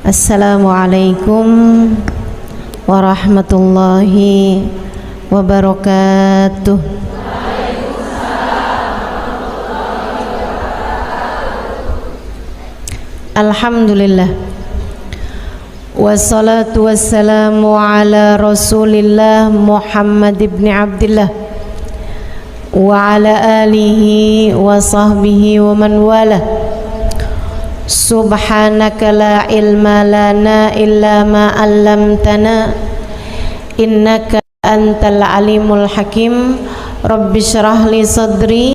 Assalamualaikum warahmatullahi wabarakatuh. Alhamdulillah, wassalatu wassalamu ala Rasulillah Muhammad ibn Abdillah wa ala alihi wa sahbihi wa man wala. Subhanaka la ilma lana illa ma 'allamtana innaka antal alimul hakim. Rabbi shrah li sadri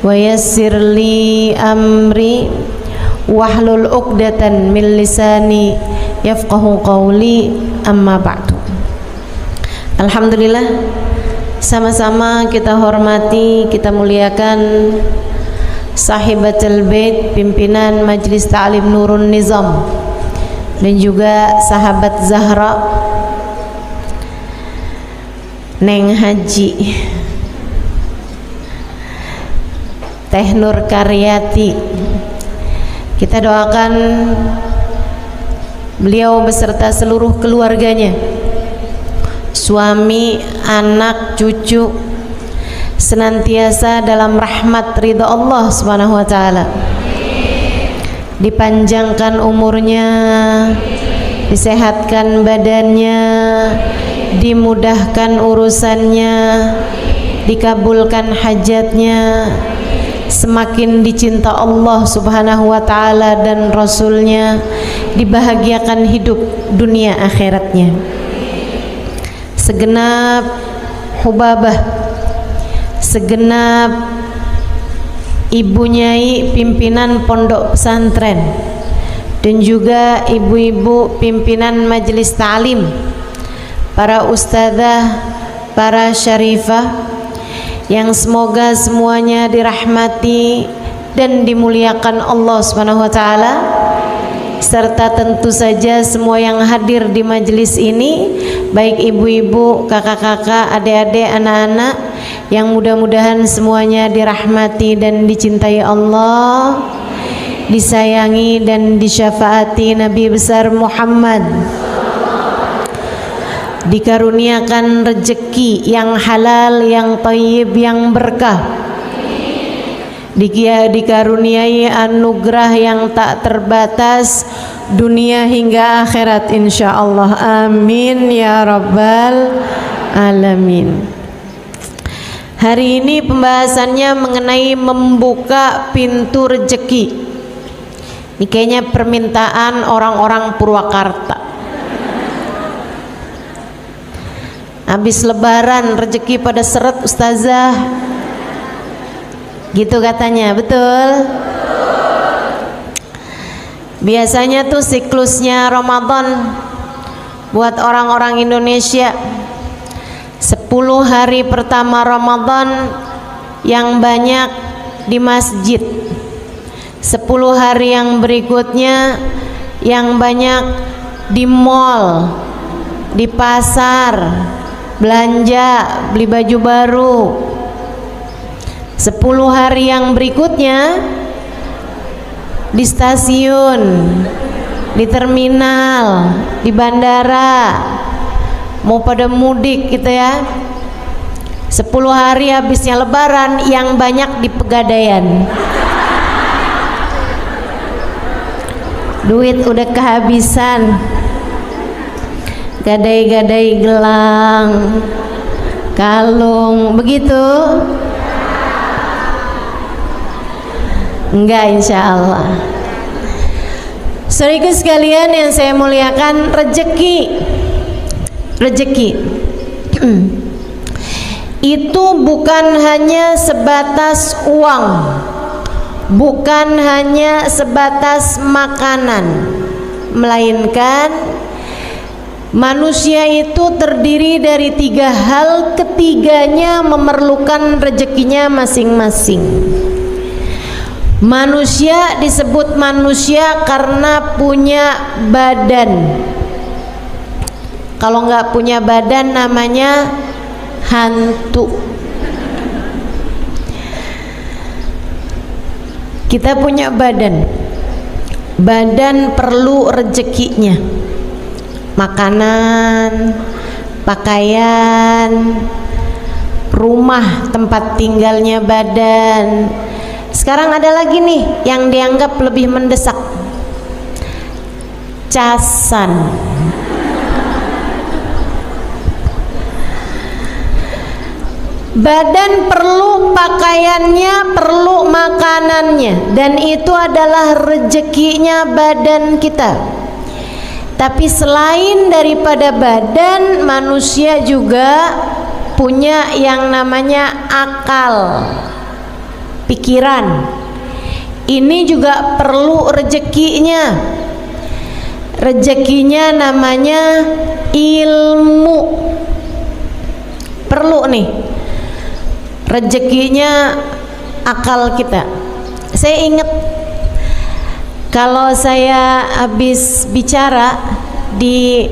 wa yassir li amri wahlul 'uqdatan min lisani yafqahu qawli, amma ba'du. Alhamdulillah, sama-sama kita hormati, kita muliakan Sahibatul Bait, pimpinan Majelis Ta'lim Nurun Nizam, dan juga sahabat Zahra Neng Haji Teh Nur Karyati. Kita doakan beliau beserta seluruh keluarganya, suami, anak, cucu, senantiasa dalam rahmat ridha Allah Subhanahu wa taala. Dipanjangkan umurnya, disehatkan badannya, dimudahkan urusannya, dikabulkan hajatnya, semakin dicinta Allah Subhanahu wa taala dan Rasulnya, dibahagiakan hidup dunia akhiratnya. Segenap hubabah, segenap ibu nyai pimpinan pondok pesantren, dan juga ibu-ibu pimpinan majelis ta'lim, para ustadzah, para syarifah, yang semoga semuanya dirahmati dan dimuliakan Allah Subhanahu wa taala, serta tentu saja semua yang hadir di majelis ini, baik ibu-ibu, kakak-kakak, adik-adik, anak-anak, yang mudah-mudahan semuanya dirahmati dan dicintai Allah, disayangi dan disyafaati Nabi besar Muhammad, dikaruniakan rezeki yang halal, yang thayyib, yang berkah, dikaruniai anugerah yang tak terbatas dunia hingga akhirat insyaallah. Amin ya rabbal alamin. Hari ini pembahasannya mengenai membuka pintu rezeki. Ini kayaknya permintaan orang-orang Purwakarta. Habis lebaran rezeki pada seret ustazah, gitu katanya, betul? Biasanya tuh siklusnya Ramadan buat orang-orang Indonesia, 10 hari pertama Ramadan yang banyak di masjid, 10 hari yang berikutnya yang banyak di mall, di pasar, belanja, beli baju baru. 10 hari yang berikutnya di stasiun, di terminal, di bandara, mau pada mudik gitu ya. 10 hari habisnya lebaran yang banyak di Pegadaian. Duit udah kehabisan, gadai-gadai gelang, kalung, begitu? Enggak, insya Allah. Saudaraku sekalian yang saya muliakan, rezeki itu bukan hanya sebatas uang, bukan hanya sebatas makanan, melainkan manusia itu terdiri dari 3 hal, ketiganya memerlukan rezekinya masing-masing. Manusia disebut manusia karena punya badan. Kalau nggak punya badan namanya hantu. Kita punya badan. Badan perlu rezekinya, makanan, pakaian, rumah tempat tinggalnya badan. Sekarang ada lagi nih yang dianggap lebih mendesak, casan. Badan perlu pakaiannya, perlu makanannya, dan itu adalah rezekinya badan kita. Tapi selain daripada badan, manusia juga punya yang namanya akal, pikiran. Ini juga perlu rezekinya. Rezekinya namanya ilmu. Perlu nih rezekinya akal kita. Saya ingat kalau saya habis bicara di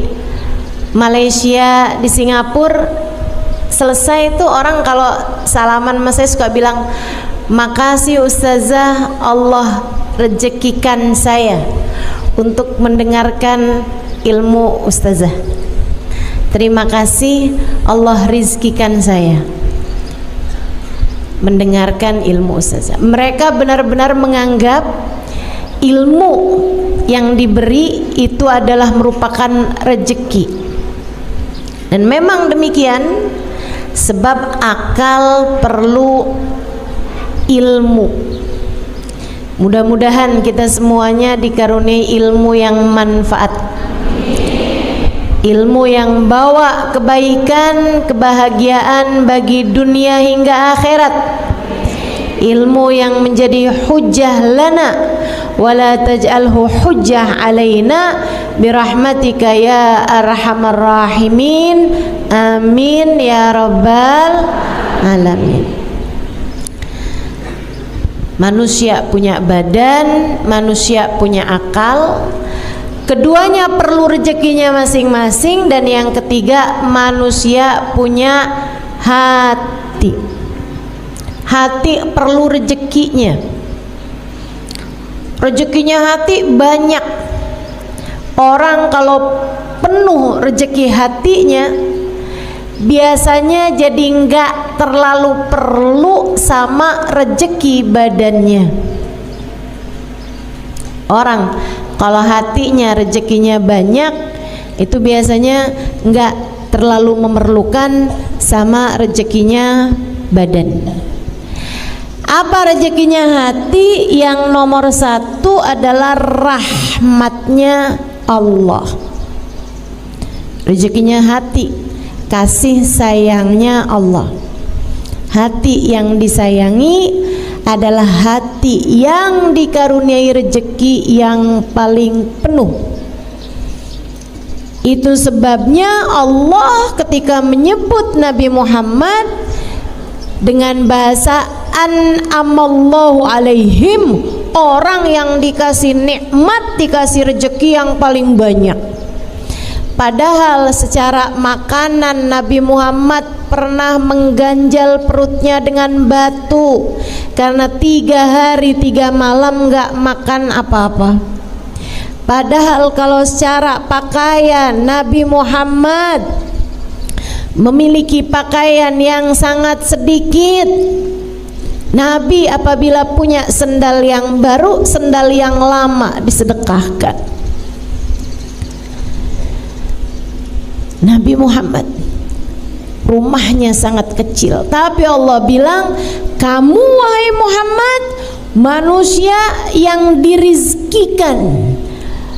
Malaysia, di Singapura, selesai itu orang kalau salaman sama saya suka bilang, makasih Ustazah, Allah rezekikan saya untuk mendengarkan ilmu Ustazah. Terima kasih, Allah rizkikan saya mendengarkan ilmu Ustazah. Mereka benar-benar menganggap ilmu yang diberi itu adalah merupakan rezeki. Dan memang demikian, sebab akal perlu ilmu. Mudah-mudahan kita semuanya dikaruniai ilmu yang manfaat, ilmu yang bawa kebaikan, kebahagiaan bagi dunia hingga akhirat, ilmu yang menjadi hujjah lana wala taj'alhu hujjah alaina birahmatika ya arhamar rahimin, amin ya rabbal alamin. Manusia punya badan, manusia punya akal. Keduanya perlu rezekinya masing-masing. Dan yang ketiga, manusia punya hati. Hati perlu rezekinya. Rezekinya hati banyak. Orang kalau penuh rezeki hatinya, biasanya jadi enggak terlalu perlu sama rezeki badannya. Orang kalau hatinya rezekinya banyak, itu biasanya enggak terlalu memerlukan sama rezekinya badan. Apa rezekinya hati? Yang nomor satu adalah rahmatnya Allah. Rezekinya hati, kasih sayangnya Allah. Hati yang disayangi adalah hati yang dikaruniai rezeki yang paling penuh. Itu sebabnya Allah ketika menyebut Nabi Muhammad dengan bahasa an'amallahu alaihim, orang yang dikasih nikmat, dikasih rezeki yang paling banyak. Padahal secara makanan Nabi Muhammad pernah mengganjal perutnya dengan batu karena 3 hari 3 malam gak makan apa-apa. Padahal kalau secara pakaian Nabi Muhammad memiliki pakaian yang sangat sedikit. Nabi apabila punya sendal yang baru, sendal yang lama disedekahkan. Nabi Muhammad rumahnya sangat kecil, tapi Allah bilang, kamu wahai Muhammad manusia yang dirizkikan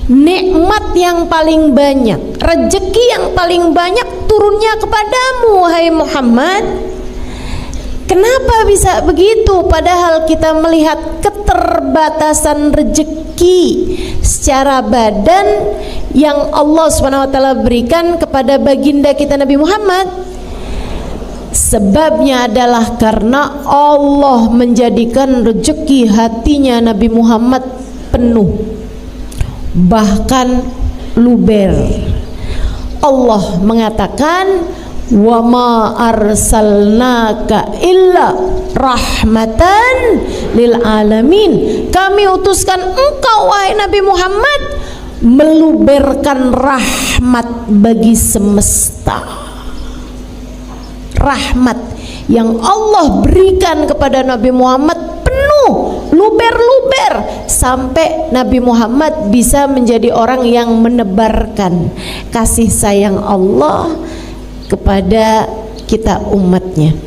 nikmat yang paling banyak, rezeki yang paling banyak turunnya kepadamu wahai Muhammad. Kenapa bisa begitu? Padahal kita melihat keterbatasan rezeki secara badan yang Allah SWT berikan kepada baginda kita Nabi Muhammad. Sebabnya adalah karena Allah menjadikan rezeki hatinya Nabi Muhammad penuh, bahkan luber. Allah mengatakan, wa ma arsalnaka illa rahmatan lil alamin. Kami utuskan engkau wahai Nabi Muhammad meluberkan rahmat bagi semesta. Rahmat yang Allah berikan kepada Nabi Muhammad penuh, luber-luber, sampai Nabi Muhammad bisa menjadi orang yang menebarkan kasih sayang Allah kepada kita umatnya.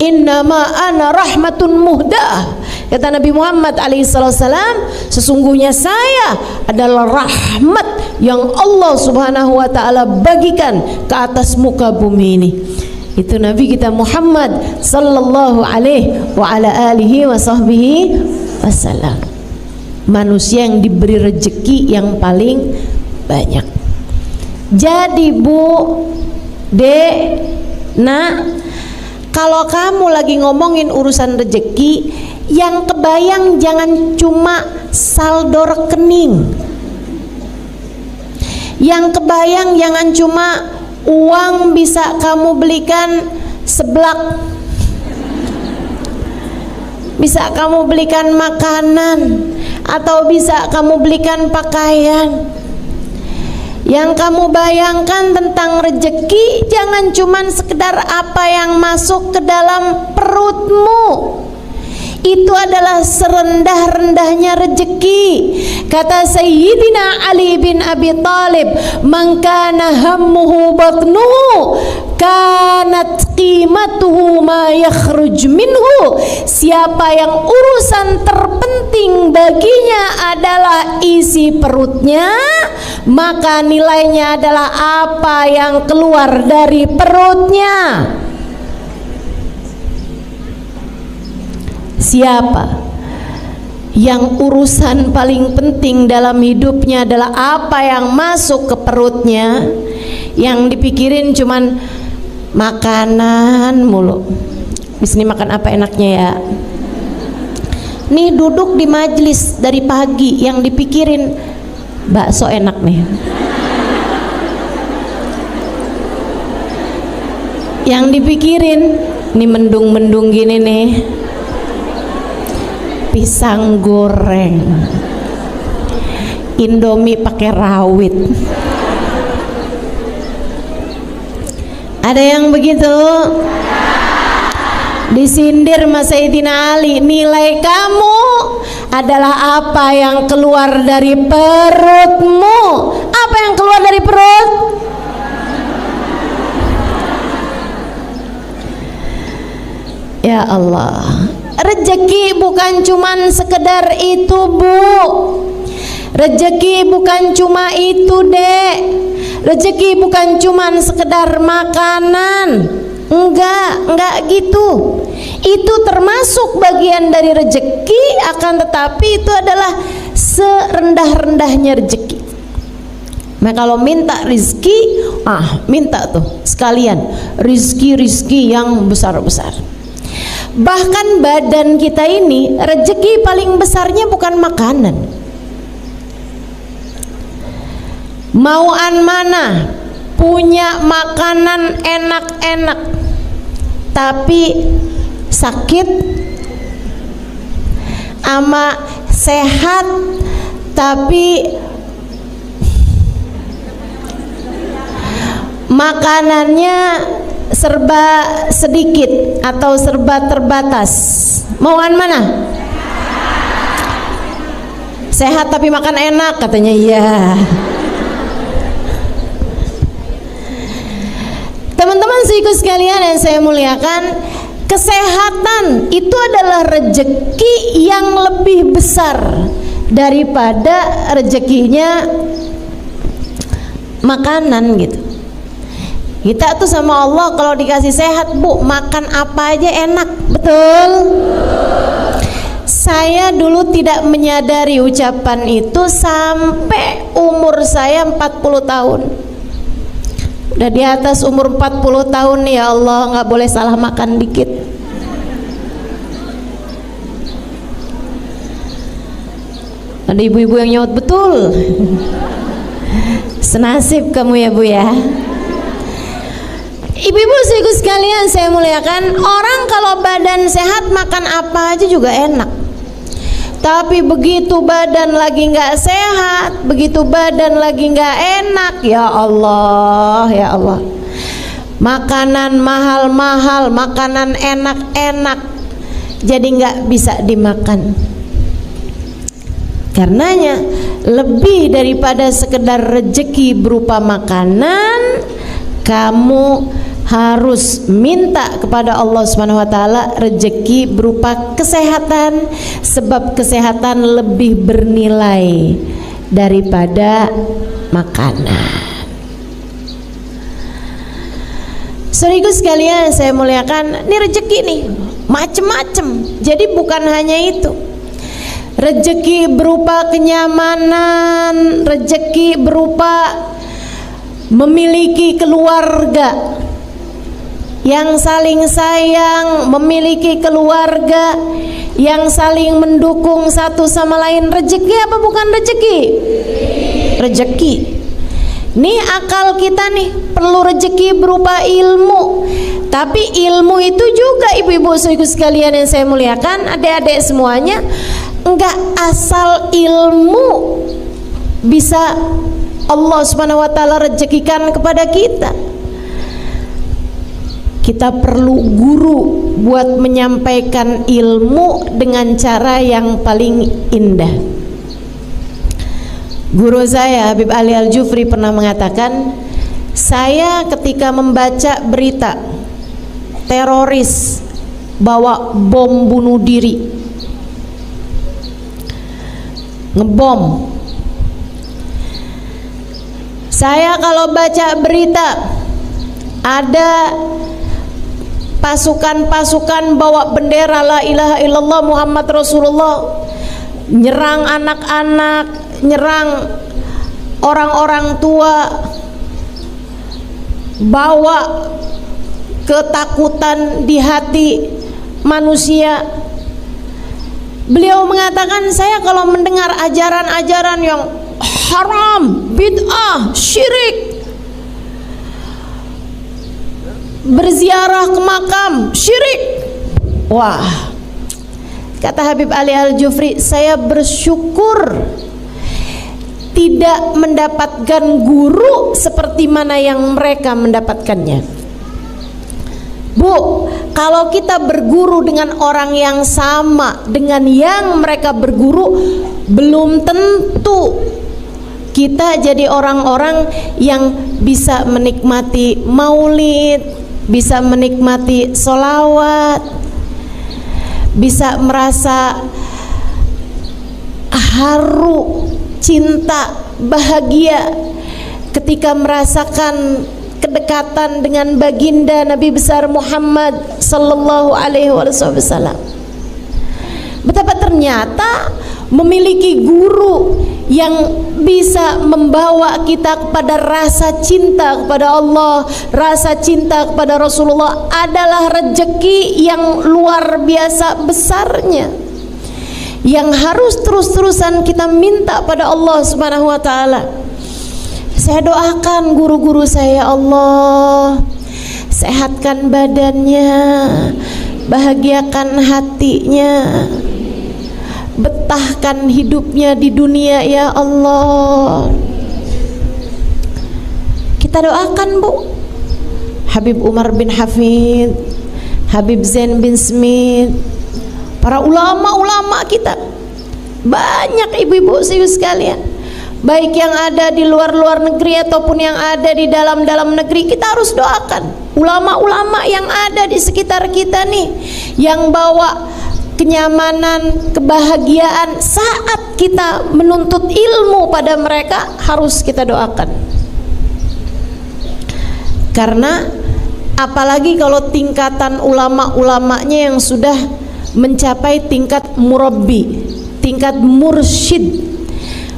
Innama ana rahmatun muhdah, kata Nabi Muhammad alaihissalam, sesungguhnya saya adalah rahmat yang Allah subhanahu wa ta'ala bagikan ke atas muka bumi ini. Itu Nabi kita Muhammad sallallahu alaihi wa ala alihi wa sahbihi wasallam, manusia yang diberi rezeki yang paling banyak. Jadi Bu, Dek, Nak, kalau kamu lagi ngomongin urusan rezeki, yang kebayang jangan cuma saldo rekening. Yang kebayang jangan cuma uang bisa kamu belikan seblak, bisa kamu belikan makanan, atau bisa kamu belikan pakaian. Yang kamu bayangkan tentang rezeki jangan cuman sekedar apa yang masuk ke dalam perutmu. Itu adalah serendah-rendahnya rezeki. Kata Sayyidina Ali bin Abi Thalib, "Man kana hammuhu batnuhu, kanat qimatuhu ma yakhruj minhu." Siapa yang urusan terpenting baginya adalah isi perutnya, maka nilainya adalah apa yang keluar dari perutnya. Siapa yang urusan paling penting dalam hidupnya adalah apa yang masuk ke perutnya, yang dipikirin cuman makanan mulu. Bisnis makan apa enaknya ya? Nih duduk di majelis dari pagi, yang dipikirin bakso enak nih. Yang dipikirin nih mendung-mendung gini nih, pisang goreng, Indomie pakai rawit. Ada yang begitu? Disindir Mas Sayyidina Ali, nilai kamu adalah apa yang keluar dari perutmu. Apa yang keluar dari perut? Ya Allah, rezeki bukan cuman sekedar itu Bu. Rezeki bukan cuma itu Dek. Rezeki bukan cuman sekedar makanan. Enggak gitu. Itu termasuk bagian dari rezeki, akan tetapi itu adalah serendah-rendahnya rezeki. Nah kalau minta rizki, minta tuh sekalian rizki yang besar-besar. Bahkan badan kita ini, rezeki paling besarnya bukan makanan. Mauan mana punya makanan enak-enak tapi sakit, ama sehat tapi makanannya serba sedikit atau serba terbatas. Mauan mana? Sehat tapi makan enak, katanya iya. Teman-teman seiku sekalian yang saya muliakan, kesehatan itu adalah rezeki yang lebih besar daripada rezekinya makanan gitu. Kita tuh sama Allah kalau dikasih sehat Bu, makan apa aja enak, betul? Saya dulu tidak menyadari ucapan itu sampai umur saya 40 tahun. Udah di atas umur 40 tahun nih, ya Allah, nggak boleh salah makan dikit. Ada ibu-ibu yang nyaut betul. Senasib kamu ya Bu ya. Ibu-ibu sekalian saya muliakan, orang kalau badan sehat makan apa aja juga enak. Tapi begitu badan lagi nggak sehat, begitu badan lagi nggak enak, ya Allah, ya Allah. Makanan mahal-mahal, makanan enak-enak, jadi nggak bisa dimakan. Karenanya lebih daripada sekedar rezeki berupa makanan, kamu harus minta kepada Allah Subhanahu wa taala rezeki berupa kesehatan, sebab kesehatan lebih bernilai daripada makanan. Saudaraku sekalian saya muliakan, ini rezeki nih macem-macem. Jadi bukan hanya itu. Rezeki berupa kenyamanan, rezeki berupa memiliki keluarga yang saling sayang, memiliki keluarga yang saling mendukung satu sama lain. Rezeki apa bukan rezeki? Rezeki. Nih akal kita nih perlu rezeki berupa ilmu. Tapi ilmu itu juga ibu-ibu sekalian yang saya muliakan, adik-adik semuanya, enggak asal ilmu bisa Allah Subhanahu wa taala rezekikan kepada kita. Kita perlu guru buat menyampaikan ilmu dengan cara yang paling indah. Guru saya Habib Ali Al-Jufri pernah mengatakan, saya ketika membaca berita teroris bawa bom bunuh diri, ngebom, saya kalau baca berita ada pasukan-pasukan bawa bendera la ilaha illallah Muhammad Rasulullah, nyerang anak-anak, nyerang orang-orang tua, bawa ketakutan di hati manusia. Beliau mengatakan, saya kalau mendengar ajaran-ajaran yang haram, bid'ah, syirik, berziarah ke makam, syirik, wah, kata Habib Ali Al-Jufri, saya bersyukur tidak mendapatkan guru seperti mana yang mereka mendapatkannya. Bu, kalau kita berguru dengan orang yang sama dengan yang mereka berguru, belum tentu kita jadi orang-orang yang bisa menikmati maulid, bisa menikmati sholawat, bisa merasa haru, cinta, bahagia ketika merasakan kedekatan dengan baginda Nabi besar Muhammad sallallahu alaihi wasallam. Betapa ternyata memiliki guru yang bisa membawa kita kepada rasa cinta kepada Allah, rasa cinta kepada Rasulullah adalah rezeki yang luar biasa besarnya, yang harus terus-terusan kita minta pada Allah Subhanahu wa taala. Saya doakan guru-guru saya, Allah sehatkan badannya, bahagiakan hatinya, betahkan hidupnya di dunia ya Allah. Kita doakan Bu, Habib Umar bin Hafid, Habib Zain bin Smith, para ulama-ulama kita, banyak ibu-ibu sekalian, baik yang ada di luar negeri ataupun yang ada di dalam negeri. Kita harus doakan ulama-ulama yang ada di sekitar kita nih, yang bawa kenyamanan, kebahagiaan saat kita menuntut ilmu pada mereka, harus kita doakan. Karena apalagi kalau tingkatan ulama-ulamanya yang sudah mencapai tingkat murabbi, tingkat mursyid,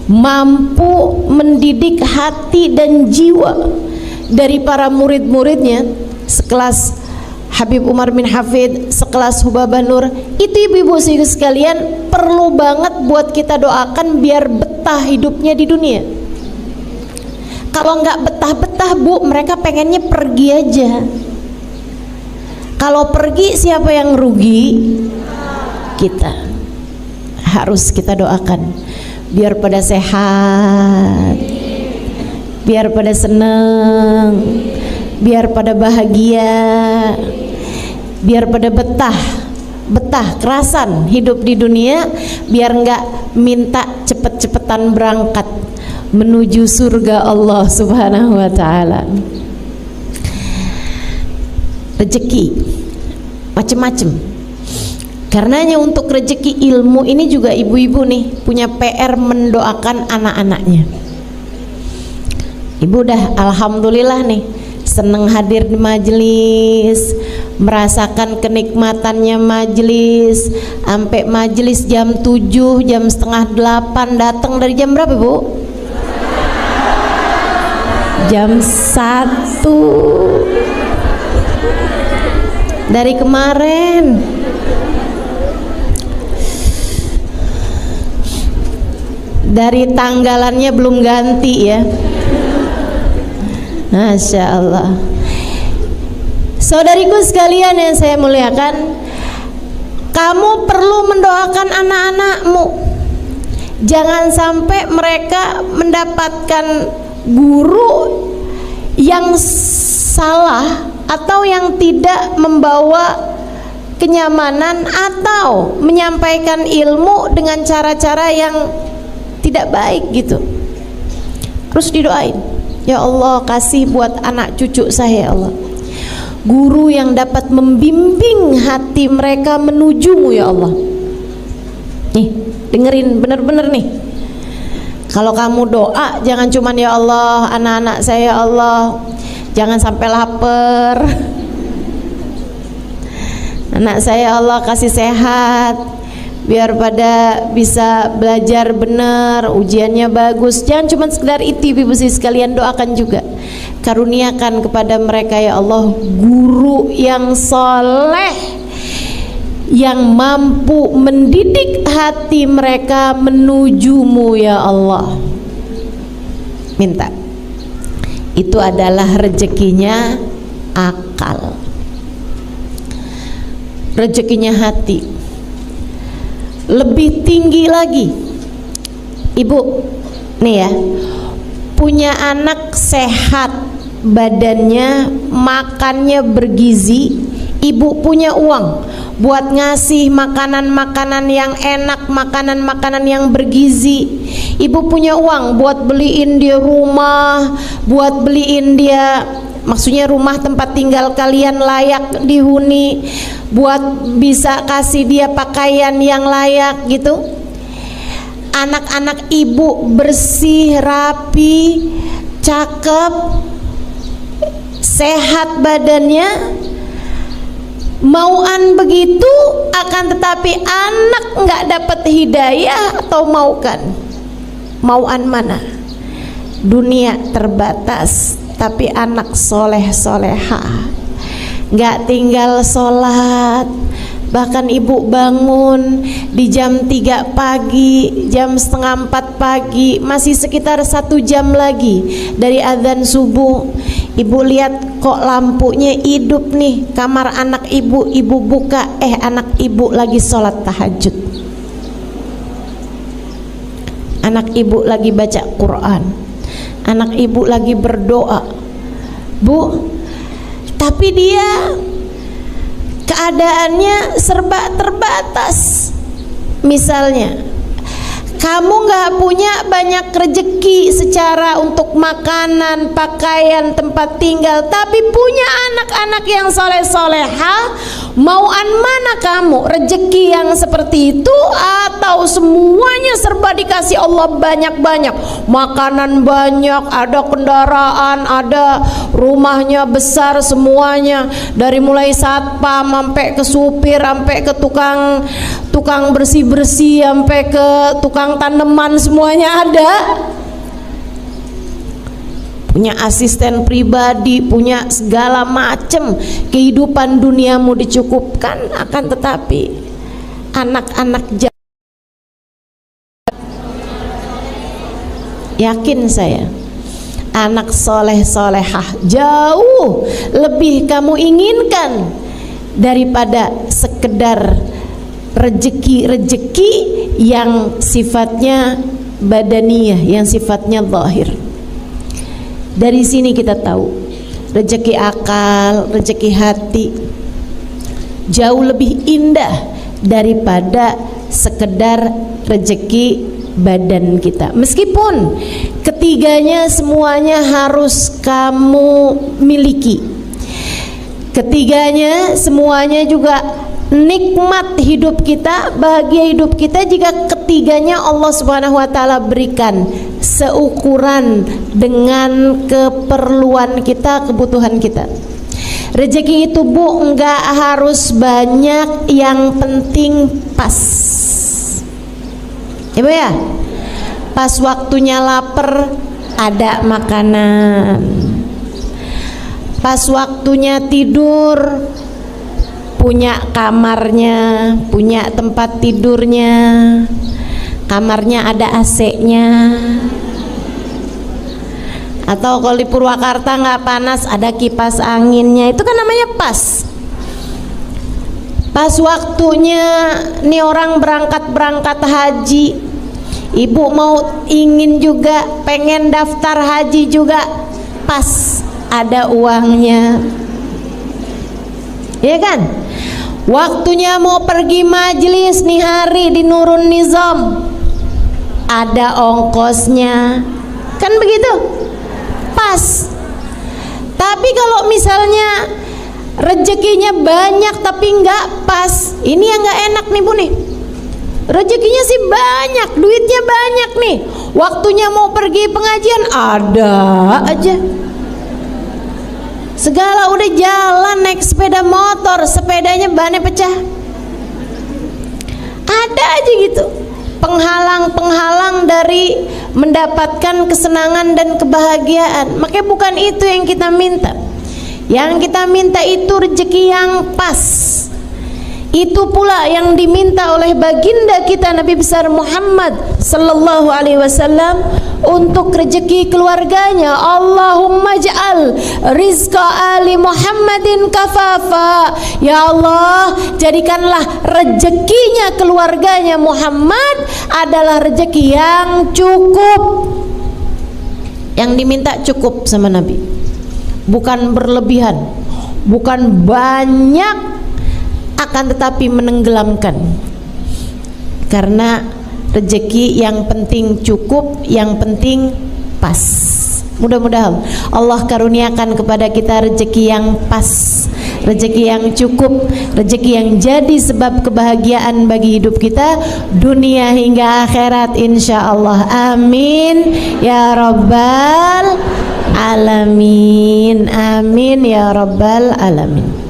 mampu mendidik hati dan jiwa dari para murid-muridnya, sekelas Habib Umar bin Hafid, sekelas Hubabah Nur. Itu ibu-ibu sekalian perlu banget buat kita doakan biar betah hidupnya di dunia. Kalau nggak betah-betah Bu, mereka pengennya pergi aja. Kalau pergi siapa yang rugi? Kita. Harus kita doakan biar pada sehat, biar pada seneng, biar pada bahagia, biar pada betah kerasan hidup di dunia, biar enggak minta cepet-cepetan berangkat menuju surga Allah Subhanahu wa ta'ala. Rezeki macem-macem. Karenanya untuk rezeki ilmu ini juga ibu-ibu nih punya PR mendoakan anak-anaknya. Ibu udah alhamdulillah nih seneng hadir di majelis, merasakan kenikmatannya majelis, sampai majelis jam 7, jam setengah 8, datang dari jam berapa Bu? Jam 1 dari kemarin. Dari tanggalannya belum ganti ya. Masya Allah. Saudariku sekalian yang saya muliakan, kamu perlu mendoakan anak-anakmu. Jangan sampai mereka mendapatkan guru yang salah atau yang tidak membawa kenyamanan atau menyampaikan ilmu dengan cara-cara yang tidak baik gitu. Terus didoain, ya Allah kasih buat anak cucu saya ya Allah guru yang dapat membimbing hati mereka menujumu ya Allah. Nih dengerin bener-bener nih, kalau kamu doa jangan cuman ya Allah anak-anak saya ya Allah jangan sampai lapar, anak saya ya Allah kasih sehat biar pada bisa belajar benar, ujiannya bagus. Jangan cuma sekedar itu ibu sekalian, doakan juga karuniakan kepada mereka ya Allah guru yang soleh, yang mampu mendidik hati mereka menujumu ya Allah. Minta. Itu adalah rezekinya akal, rezekinya hati. Lebih tinggi lagi ibu nih ya, punya anak sehat badannya, makannya bergizi, ibu punya uang buat ngasih makanan-makanan yang enak, makanan-makanan yang bergizi. Ibu punya uang buat beliin dia rumah, buat beliin dia, maksudnya rumah tempat tinggal kalian layak dihuni, buat bisa kasih dia pakaian yang layak gitu. Anak-anak ibu bersih, rapi, cakep, sehat badannya, mauan begitu, akan tetapi anak nggak dapat hidayah atau mauan mana? Dunia terbatas, tapi anak soleh soleha nggak tinggal sholat, bahkan ibu bangun di jam 3 pagi, jam setengah 4 pagi, masih sekitar 1 jam lagi dari adzan subuh. Ibu lihat kok lampunya hidup nih kamar anak ibu, ibu buka, anak ibu lagi sholat tahajud, anak ibu lagi baca Quran, anak ibu lagi berdoa Bu. Tapi dia keadaannya serba terbatas. Misalnya kamu nggak punya banyak rezeki secara untuk makanan, pakaian, tempat tinggal, tapi punya anak-anak yang soleh-soleha, mauan mana kamu? Rezeki yang seperti itu atau semuanya serba dikasih Allah banyak-banyak, makanan banyak, ada kendaraan, ada rumahnya besar semuanya, dari mulai satpam sampai ke supir, sampai ke tukang bersih-bersih, sampai ke tukang tanaman, semuanya ada. Punya asisten pribadi, punya segala macam, kehidupan duniamu dicukupkan. Akan tetapi anak-anak yakin saya, anak soleh solehah jauh lebih kamu inginkan daripada sekedar rejeki yang sifatnya badaniyah, yang sifatnya zahir. Dari sini kita tahu rejeki akal, rejeki hati jauh lebih indah daripada sekedar rejeki badan kita. Meskipun ketiganya semuanya harus kamu miliki, ketiganya semuanya juga nikmat hidup kita, bahagia hidup kita jika ketiganya Allah Subhanahu wa taala berikan seukuran dengan keperluan kita, kebutuhan kita. Rezeki itu Bu enggak harus banyak, yang penting pas. Ya Bu ya? Pas waktunya lapar ada makanan. Pas waktunya tidur punya kamarnya, punya tempat tidurnya, kamarnya ada AC-nya. Atau kalau di Purwakarta nggak panas, ada kipas anginnya. Itu kan namanya pas. Pas waktunya nih orang berangkat haji, ibu mau ingin juga pengen daftar haji juga, pas ada uangnya, ya kan? Waktunya mau pergi majelis nih hari di Nurun Nizam, ada ongkosnya, kan begitu? Pas. Tapi kalau misalnya rezekinya banyak tapi nggak pas, ini yang nggak enak nih Bu nih. Rezekinya sih banyak, duitnya banyak nih, waktunya mau pergi pengajian ada aja. Segala udah jalan naik sepeda motor, sepedanya bannya pecah, ada aja gitu penghalang-penghalang dari mendapatkan kesenangan dan kebahagiaan. Makanya bukan itu yang kita minta. Yang kita minta itu rezeki yang pas. Itu pula yang diminta oleh baginda kita Nabi besar Muhammad sallallahu alaihi wasallam untuk rezeki keluarganya. Allahumma ja'al rizqa ali Muhammadin kafafa. Ya Allah, jadikanlah rezekinya keluarganya Muhammad adalah rezeki yang cukup. Yang diminta cukup sama Nabi, bukan berlebihan, bukan banyak, akan tetapi menenggelamkan. Karena rezeki yang penting cukup, yang penting pas. Mudah-mudahan Allah karuniakan kepada kita rezeki yang pas, rezeki yang cukup, rezeki yang jadi sebab kebahagiaan bagi hidup kita dunia hingga akhirat insyaallah. Amin ya rabbal alamin. Amin ya rabbal alamin.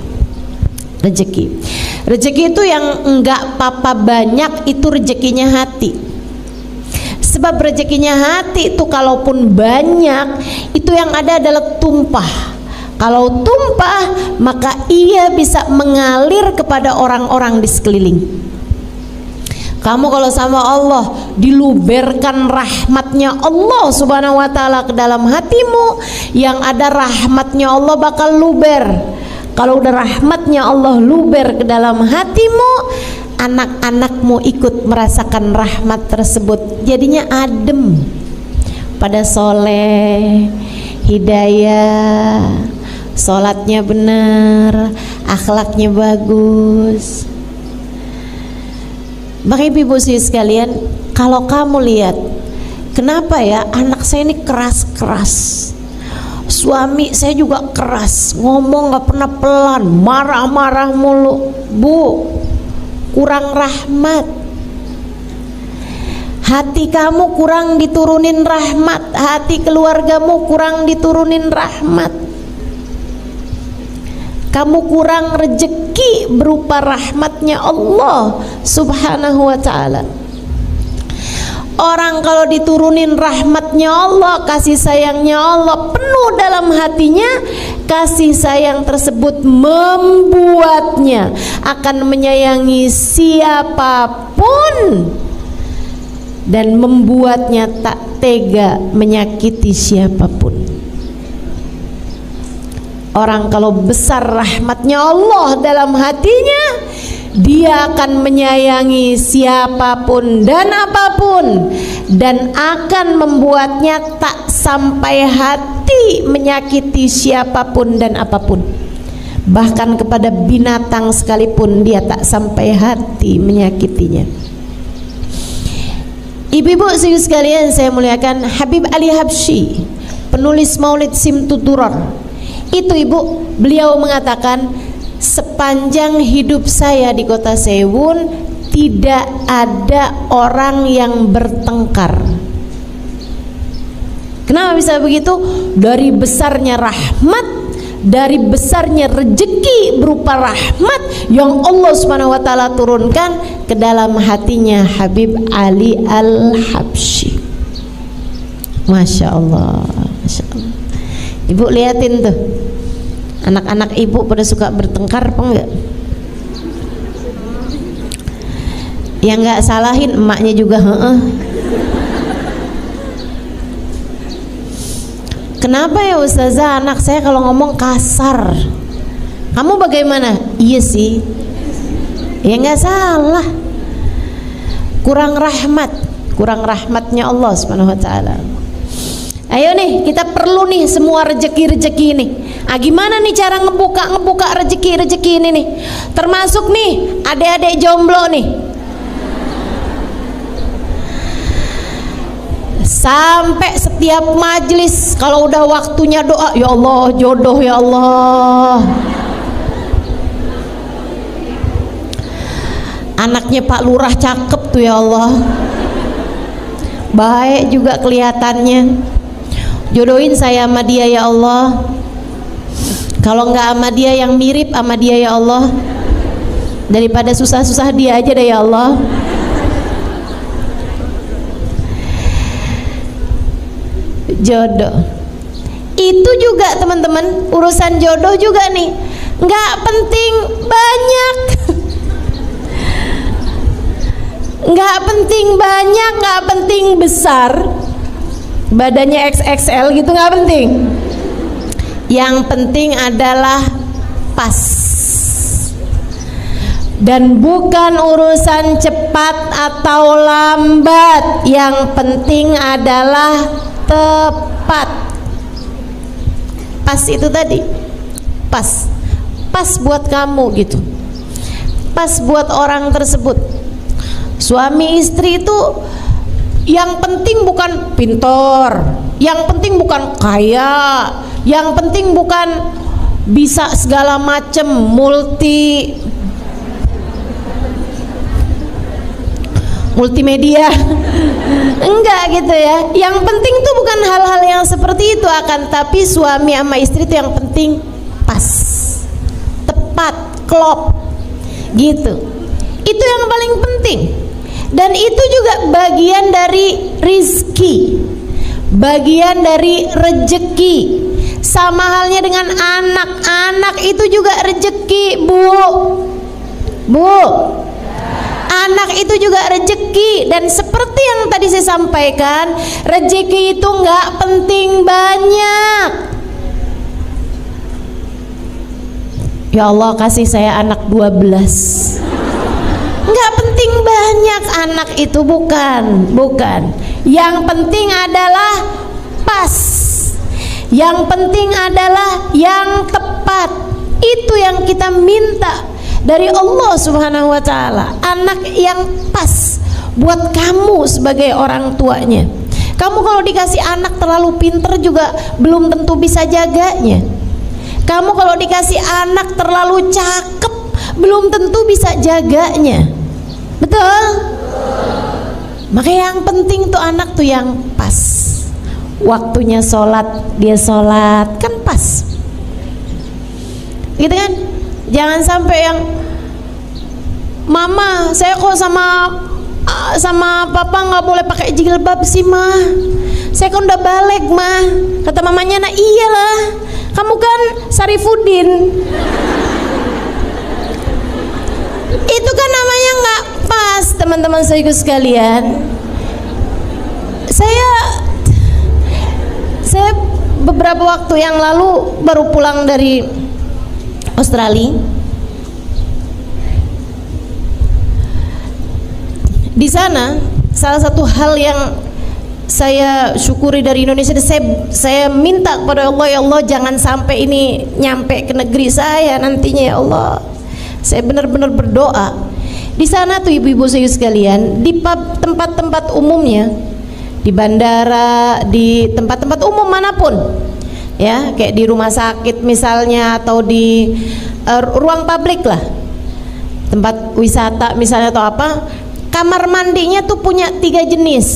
Rezeki itu yang enggak papa banyak, itu rezekinya hati. Sebab rezekinya hati itu kalaupun banyak, itu yang ada adalah tumpah. Kalau tumpah, maka ia bisa mengalir kepada orang-orang di sekeliling. Kamu kalau sama Allah diluberkan rahmatnya Allah Subhanahu wa taala ke dalam hatimu, yang ada rahmatnya Allah bakal luber. Kalau udah rahmatnya Allah luber ke dalam hatimu, anak-anakmu ikut merasakan rahmat tersebut, jadinya adem, pada soleh, hidayah, sholatnya benar, akhlaknya bagus. Bapak ibu sekalian, kalau kamu lihat, kenapa ya anak saya ini keras-keras, suami saya juga keras, ngomong gak pernah pelan, marah-marah mulu. Bu, kurang rahmat. Hati kamu kurang diturunin rahmat, hati keluargamu kurang diturunin rahmat. Kamu kurang rezeki berupa rahmatnya Allah Subhanahu wa ta'ala. Orang kalau diturunin rahmatnya Allah, kasih sayangnya Allah penuh dalam hatinya, kasih sayang tersebut membuatnya akan menyayangi siapapun dan membuatnya tak tega menyakiti siapapun. Orang kalau besar rahmatnya Allah dalam hatinya, dia akan menyayangi siapapun dan apapun, dan akan membuatnya tak sampai hati menyakiti siapapun dan apapun. Bahkan kepada binatang sekalipun dia tak sampai hati menyakitinya. Ibu-ibu sekalian saya muliakan, Habib Ali Habsyi, penulis Maulid Simtud Durar, itu ibu, beliau mengatakan, sepanjang hidup saya di kota Sewun tidak ada orang yang bertengkar. Kenapa bisa begitu? Dari besarnya rahmat, dari besarnya rezeki berupa rahmat yang Allah Subhanahu wa taala turunkan ke dalam hatinya Habib Ali Al-Habsyi. Masya Allah, Masya Allah. Ibu liatin tuh, anak-anak ibu pada suka bertengkar apa enggak? Yang enggak salahin emaknya juga, Kenapa ya Ustazah, anak saya kalau ngomong kasar? Kamu bagaimana? Iya sih. Ya enggak salah. Kurang rahmat, kurang rahmatnya Allah Subhanahu wa taala. Ayo nih, kita perlu nih semua rezeki-rezeki nih. Gimana nih cara ngebuka rezeki-rezeki ini nih? Termasuk nih adik-adik jomblo nih. Sampai setiap majelis kalau udah waktunya doa, ya Allah jodoh ya Allah. Anaknya Pak Lurah cakep tuh ya Allah. Baik juga kelihatannya. Jodohin saya sama dia ya Allah. Kalau enggak sama dia yang mirip sama dia ya Allah. Daripada susah-susah dia aja deh ya Allah. Jodoh itu juga teman-teman, urusan jodoh juga nih, nggak penting banyak. Nggak penting banyak, nggak penting besar, badannya XXL gitu, nggak penting. Yang penting adalah pas. Dan bukan urusan cepat atau lambat, yang penting adalah tepat. Pas itu tadi, pas buat kamu gitu, pas buat orang tersebut. Suami istri itu yang penting bukan pintar, yang penting bukan kaya, yang penting bukan bisa segala macam multimedia. Enggak gitu ya. Yang penting tuh bukan hal-hal yang seperti itu, akan tapi suami sama istri itu yang penting pas, tepat, klop gitu. Itu yang paling penting. Dan itu juga bagian dari rizki, bagian dari rejeki. Sama halnya dengan anak itu juga rejeki, Bu. Anak itu juga rejeki. Dan seperti yang tadi saya sampaikan, rejeki itu nggak penting banyak. Ya Allah, kasih saya anak 12. Nggak penting banyak anak itu, bukan. Yang penting adalah pas. Yang penting adalah yang tepat. Itu yang kita minta dari Allah Subhanahu wa taala, anak yang pas buat kamu sebagai orang tuanya. Kamu kalau dikasih anak terlalu pinter juga belum tentu bisa jaganya. Kamu kalau dikasih anak terlalu cakep belum tentu bisa jaganya. Betul? Maka yang penting tuh anak tuh yang pas. Waktunya sholat, dia sholat, kan pas. Gitu kan? Jangan sampai yang, Mama, saya kok sama papa nggak boleh pakai jilbab sih, Ma. Saya kan udah balik, Ma. Kata mamanya, nah iyalah, kamu kan Sarifudin. Itu kan namanya nggak pas, teman-teman saudaraku sekalian. Saya beberapa waktu yang lalu baru pulang dari Australia. Di sana salah satu hal yang saya syukuri dari Indonesia, saya minta kepada Allah, ya Allah jangan sampai ini nyampe ke negeri saya nantinya ya Allah. Saya benar-benar berdoa. Di sana tuh ibu-ibu saya sekalian, di tempat-tempat umumnya, di bandara, di tempat-tempat umum manapun, ya kayak di rumah sakit misalnya, atau di ruang publik lah, tempat wisata misalnya atau apa, kamar mandinya tuh punya 3 jenis.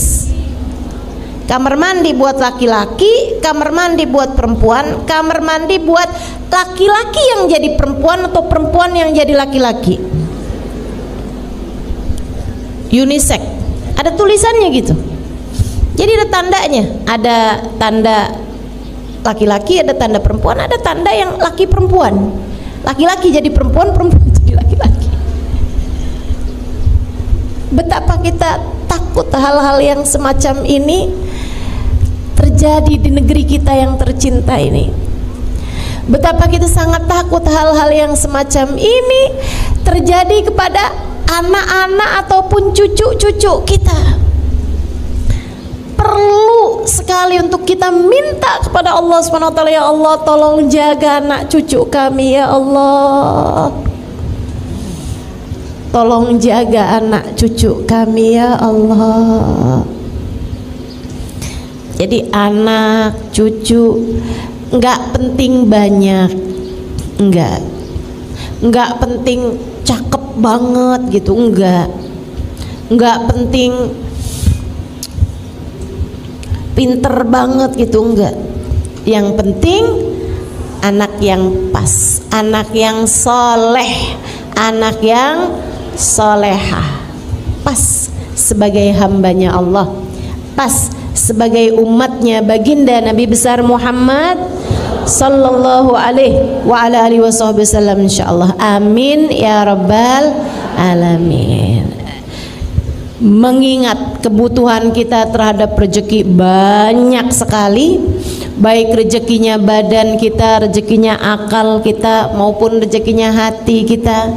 Kamar mandi buat laki-laki, kamar mandi buat perempuan, kamar mandi buat laki-laki yang jadi perempuan atau perempuan yang jadi laki-laki. Unisex, ada tulisannya gitu. Jadi ada tandanya, ada tanda laki-laki, ada tanda perempuan, ada tanda yang laki perempuan. Laki-laki jadi perempuan, perempuan jadi laki-laki. Betapa kita takut hal-hal yang semacam ini terjadi di negeri kita yang tercinta ini. Betapa kita sangat takut hal-hal yang semacam ini terjadi kepada anak-anak ataupun cucu-cucu kita. Perlu sekali untuk kita minta kepada Allah SWT, ya Allah tolong jaga anak cucu kami ya Allah. Tolong jaga anak cucu kami ya Allah. Jadi anak cucu nggak penting banyak, nggak penting cakep banget gitu, nggak penting pinter banget gitu, enggak. Yang penting anak yang pas, anak yang soleh, anak yang solehah, pas sebagai hambanya Allah, pas sebagai umatnya baginda Nabi besar Muhammad sallallahu alaihi wa ala alihi wasallam, insyaallah. Amin ya rabbal alamin. Mengingat kebutuhan kita terhadap rezeki banyak sekali, baik rezekinya badan kita, rezekinya akal kita, maupun rezekinya hati kita,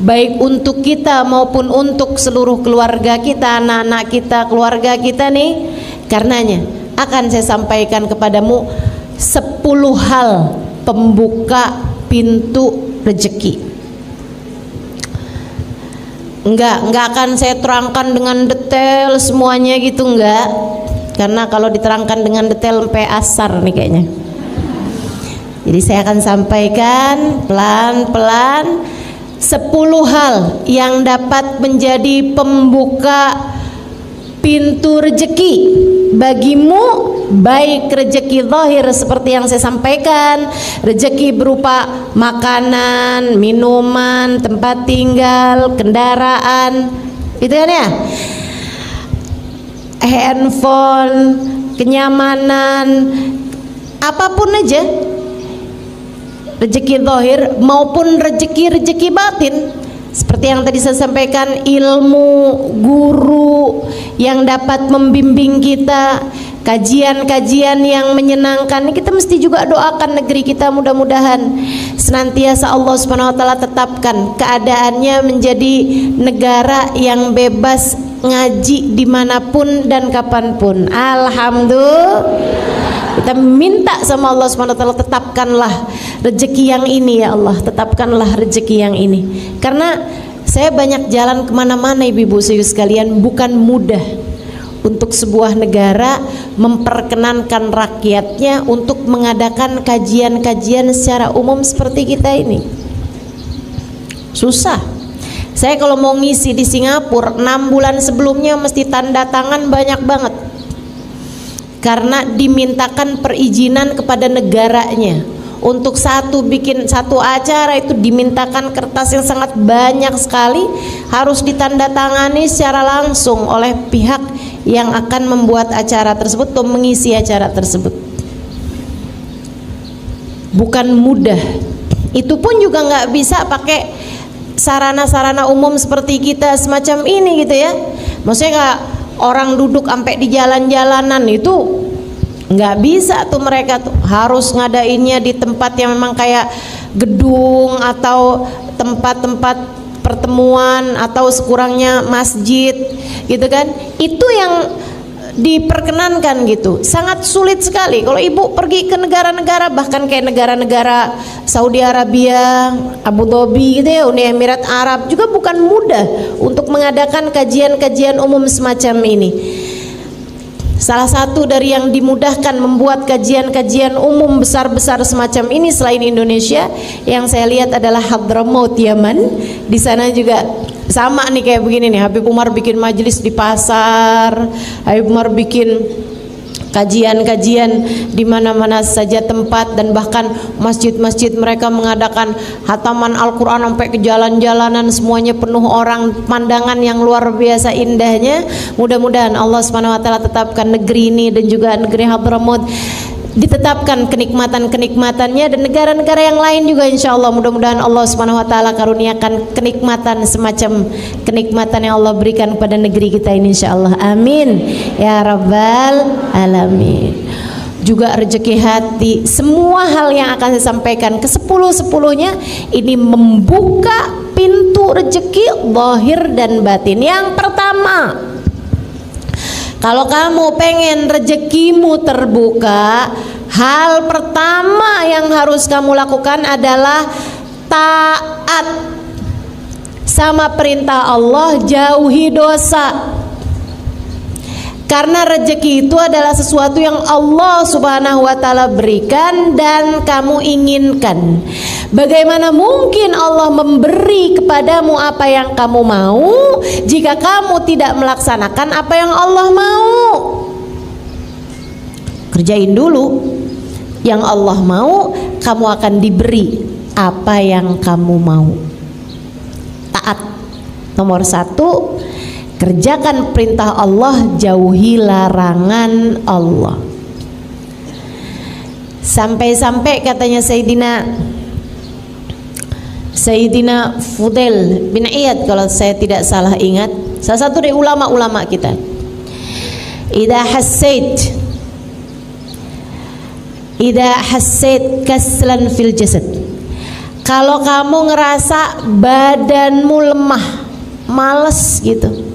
baik untuk kita maupun untuk seluruh keluarga kita, anak-anak kita, keluarga kita nih. Karenanya akan saya sampaikan kepadamu 10 hal pembuka pintu rezeki. Enggak akan saya terangkan dengan detail semuanya gitu, enggak. Karena kalau diterangkan dengan detail sampai asar nih kayaknya. Jadi saya akan sampaikan pelan-pelan 10 hal yang dapat menjadi pembuka pintu rezeki bagimu, baik rezeki zahir seperti yang saya sampaikan, rezeki berupa makanan, minuman, tempat tinggal, kendaraan, gitu kan ya, handphone, kenyamanan, apapun aja, rezeki zahir maupun rezeki batin. Seperti yang tadi saya sampaikan, ilmu, guru yang dapat membimbing kita, kajian-kajian yang menyenangkan. Kita mesti juga doakan negeri kita, mudah-mudahan senantiasa Allah Subhanahu wa taala tetapkan keadaannya menjadi negara yang bebas ngaji dimanapun dan kapanpun. Alhamdulillah. Kita minta sama Allah Subhanahu wa taala, tetapkanlah rezeki yang ini ya Allah, tetapkanlah rezeki yang ini. Karena saya banyak jalan kemana-mana ibu-ibu sekalian, bukan mudah untuk sebuah negara memperkenankan rakyatnya untuk mengadakan kajian-kajian secara umum seperti kita ini. Susah. Saya kalau mau ngisi di Singapura 6 bulan sebelumnya mesti tanda tangan banyak banget, karena dimintakan perizinan kepada negaranya. Untuk bikin satu acara itu dimintakan kertas yang sangat banyak sekali, harus ditandatangani secara langsung oleh pihak yang akan membuat acara tersebut atau mengisi acara tersebut. Bukan mudah. Itu pun juga nggak bisa pakai sarana-sarana umum seperti kita semacam ini gitu ya. Maksudnya nggak orang duduk sampai di jalan-jalanan, itu Nggak bisa tuh mereka tuh harus ngadainnya di tempat yang memang kayak gedung atau tempat-tempat pertemuan atau sekurangnya masjid gitu kan. Itu yang diperkenankan gitu. Sangat sulit sekali kalau ibu pergi ke negara-negara, bahkan kayak negara-negara Saudi Arabia, Abu Dhabi gitu ya, Uni Emirat Arab, juga bukan mudah untuk mengadakan kajian-kajian umum semacam ini. Salah satu dari yang dimudahkan membuat kajian-kajian umum besar-besar semacam ini selain Indonesia, yang saya lihat adalah Hadramaut, Yaman. Di sana juga sama nih kayak begini nih, Habib Umar bikin majelis di pasar, Habib Umar bikin kajian-kajian di mana-mana saja tempat, dan bahkan masjid-masjid mereka mengadakan hataman Al-Quran sampai ke jalan-jalanan, semuanya penuh orang, pemandangan yang luar biasa indahnya. Mudah-mudahan Allah SWT tetapkan negeri ini dan juga negeri Hadramaut ditetapkan kenikmatan-kenikmatannya, dan negara-negara yang lain juga insya Allah. Mudah-mudahan Allah SWT karuniakan kenikmatan semacam kenikmatan yang Allah berikan kepada negeri kita ini insya Allah. Amin ya rabbal alamin. Juga rezeki hati, semua hal yang akan saya sampaikan ke 10-10-nya ini membuka pintu rezeki zahir dan batin. Yang pertama, kalau kamu pengen rezekimu terbuka, hal pertama yang harus kamu lakukan adalah taat sama perintah Allah, jauhi dosa. Karena rezeki itu adalah sesuatu yang Allah Subhanahu wa taala berikan dan kamu inginkan. Bagaimana mungkin Allah memberi kepadamu apa yang kamu mau jika kamu tidak melaksanakan apa yang Allah mau? Kerjain dulu yang Allah mau, kamu akan diberi apa yang kamu mau. Taat. Nomor 1, kerjakan perintah Allah, jauhi larangan Allah. Sampai-sampai katanya Sayyidina Fudail bin Iyad, kalau saya tidak salah ingat, salah satu dari ulama-ulama kita, idza hassait kaslan fil jasad, kalau kamu ngerasa badanmu lemah, males gitu,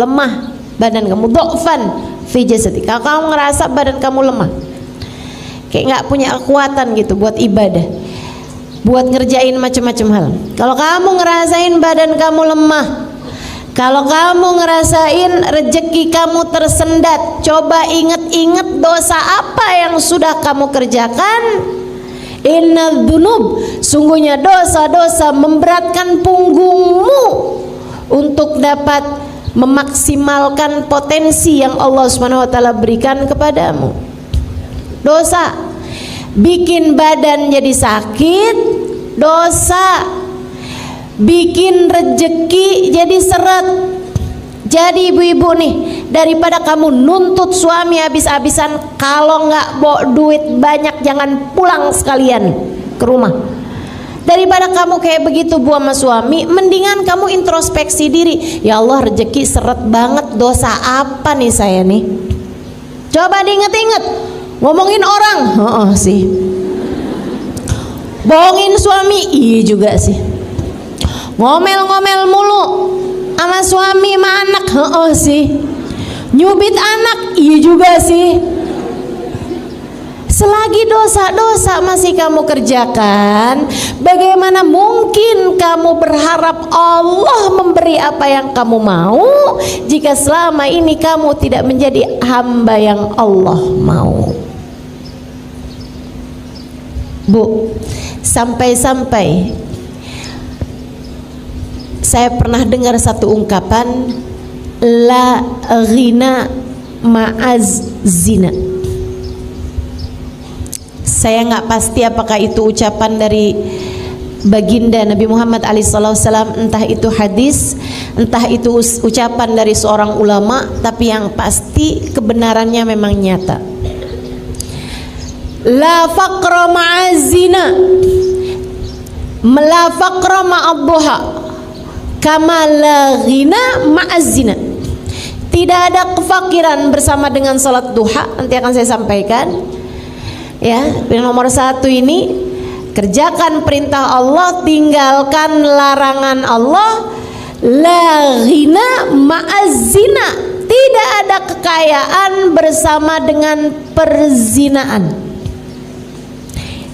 lemah badan kamu, dhofan fi jasadi, kalau kamu ngerasa badan kamu lemah, kayak nggak punya kekuatan gitu buat ibadah, buat ngerjain macam-macam hal. Kalau kamu ngerasain badan kamu lemah, kalau kamu ngerasain rezeki kamu tersendat, coba ingat-ingat dosa apa yang sudah kamu kerjakan. Innal dzunub, sungguhnya dosa-dosa memberatkan punggungmu untuk dapat memaksimalkan potensi yang Allah Subhanahu wa taala berikan kepadamu. Dosa bikin badan jadi sakit, dosa bikin rezeki jadi seret. Jadi ibu-ibu nih, daripada kamu nuntut suami habis-habisan, kalau nggak bawa duit banyak jangan pulang sekalian ke rumah. Daripada kamu kayak begitu bu sama suami, mendingan kamu introspeksi diri. Ya Allah, rezeki seret banget, dosa apa nih saya nih? Coba diinget-inget. Ngomongin orang, sih. Bohongin suami, iya juga sih. Ngomel-ngomel mulu sama suami sama anak, sih. Nyubit anak, iya juga sih. Selagi dosa-dosa masih kamu kerjakan, bagaimana mungkin kamu berharap Allah memberi apa yang kamu mau jika selama ini kamu tidak menjadi hamba yang Allah mau? Bu, sampai-sampai saya pernah dengar satu ungkapan, la ghina ma'az zina. Saya nggak pasti apakah itu ucapan dari baginda Nabi Muhammad SAW, entah itu hadis, entah itu ucapan dari seorang ulama, tapi yang pasti kebenarannya memang nyata. La faqra ma'azina, la faqra ma'adduha, kama la ghina ma'azina. Tidak ada kefakiran bersama dengan salat duha. Nanti akan saya sampaikan. Ya, yang nomor 1 ini, kerjakan perintah Allah, tinggalkan larangan Allah. La ghina ma'az-zina. Tidak ada kekayaan bersama dengan perzinaan.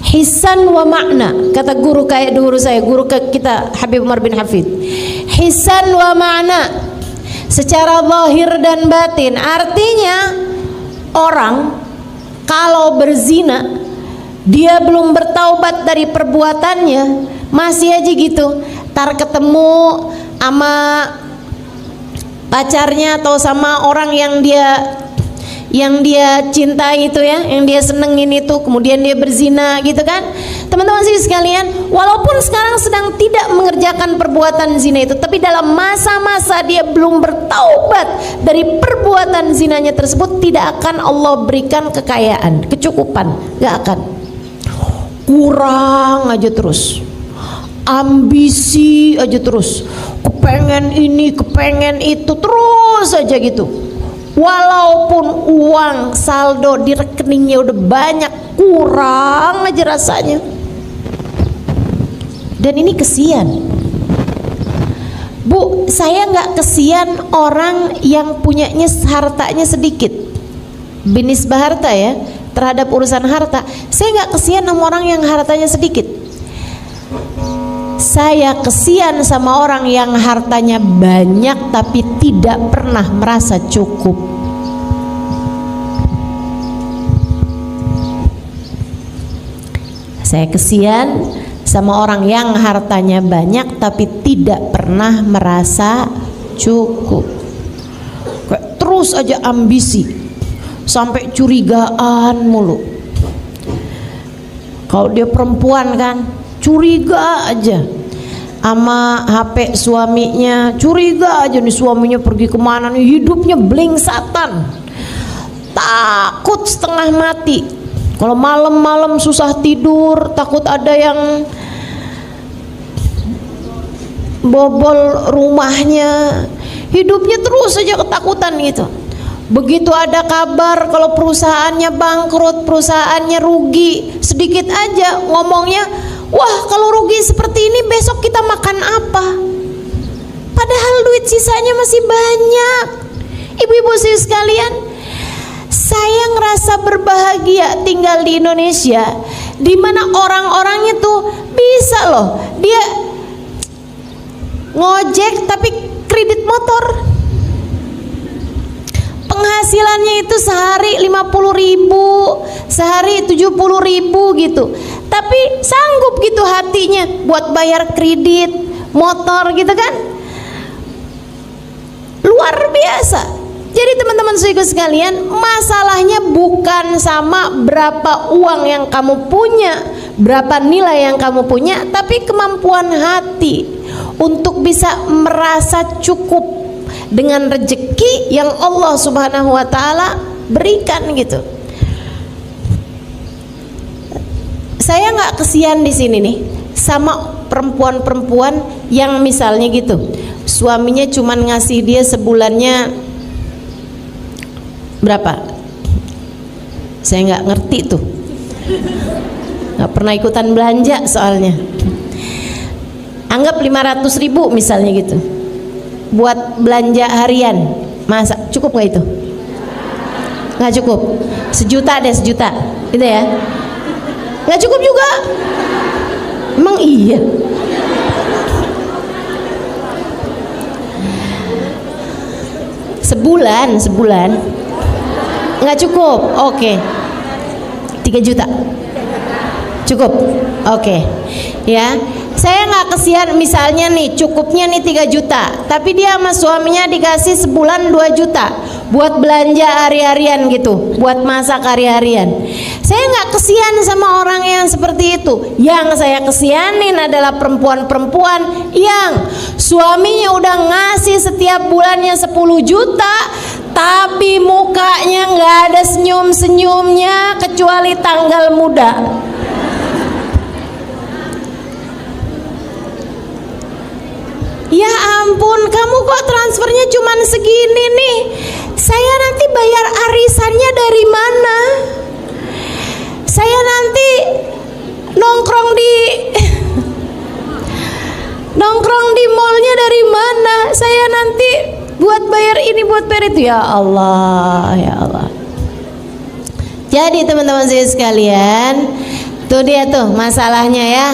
Hisan wa makna, kata guru saya, guru kita Habib Umar bin Hafid. Hisan wa makna, secara zahir dan batin. Artinya orang kalau berzina, dia belum bertaubat dari perbuatannya, masih aja gitu, tar ketemu sama pacarnya atau sama orang yang dia cintai itu ya, yang dia senengin itu, kemudian dia berzina gitu kan. Teman-teman sekalian, walaupun sekarang sedang tidak mengerjakan perbuatan zina itu, tapi dalam masa-masa dia belum bertaubat dari perbuatan zinanya tersebut, tidak akan Allah berikan kekayaan, kecukupan, gak akan. Kurang aja terus, ambisi aja terus, kepengen ini, kepengen itu, terus aja gitu. Walaupun uang saldo di rekeningnya udah banyak, kurang aja rasanya. Dan ini kesian. Bu, saya nggak kesian orang yang punyanya hartanya sedikit, binisbah harta ya, terhadap urusan harta. Saya nggak kesian sama orang yang hartanya sedikit. Saya kesian sama orang yang hartanya banyak tapi tidak pernah merasa cukup. Saya kesian sama orang yang hartanya banyak tapi tidak pernah merasa cukup. Kayak terus aja ambisi, sampai curigaan mulu. Kalau dia perempuan kan, curiga aja sama HP suaminya, curiga aja nih suaminya pergi kemana nih, hidupnya blingsatan, takut setengah mati. Kalau malam-malam susah tidur, takut ada yang bobol rumahnya, hidupnya terus aja ketakutan gitu. Begitu ada kabar kalau perusahaannya bangkrut, perusahaannya rugi, sedikit aja ngomongnya, wah kalau rugi seperti ini besok kita makan apa? Padahal duit sisanya masih banyak. Ibu-ibu sekalian, saya ngerasa berbahagia tinggal di Indonesia, di mana orang-orangnya tuh bisa loh, dia ngojek tapi kredit motor. Penghasilannya itu sehari 50.000, sehari 70.000 gitu. Tapi sanggup gitu hatinya buat bayar kredit motor gitu kan. Luar biasa. Jadi teman-teman sekalian, masalahnya bukan sama berapa uang yang kamu punya, berapa nilai yang kamu punya, tapi kemampuan hati untuk bisa merasa cukup dengan rezeki yang Allah Subhanahu wa taala berikan gitu. Saya nggak kesian di sini nih sama perempuan-perempuan yang misalnya gitu, suaminya cuman ngasih dia sebulannya berapa? Saya nggak ngerti tuh, nggak pernah ikutan belanja soalnya. Anggap 500.000 misalnya gitu, buat belanja harian, masa cukup nggak itu? Nggak cukup. 1 juta deh, 1 juta gitu ya, nggak cukup juga. Emang iya? Sebulan nggak cukup. Oke. 3 juta cukup. Oke. Ya, saya nggak kesian misalnya nih cukupnya nih 3 juta, tapi dia sama suaminya dikasih sebulan 2 juta buat belanja hari-harian gitu, buat masak hari-harian. Saya nggak kesian sama orang yang seperti itu. Yang saya kesianin adalah perempuan-perempuan yang suaminya udah ngasih setiap bulannya 10 juta, tapi mukanya nggak ada senyum-senyumnya kecuali tanggal muda. Ya ampun, kamu kok transfernya cuman segini nih? Saya nanti bayar arisannya dari mana? Saya nanti nongkrong di mallnya dari mana? Saya nanti buat bayar ini, buat bayar itu. Ya Allah, ya Allah. Jadi teman-teman saya sekalian, tuh dia tuh masalahnya ya.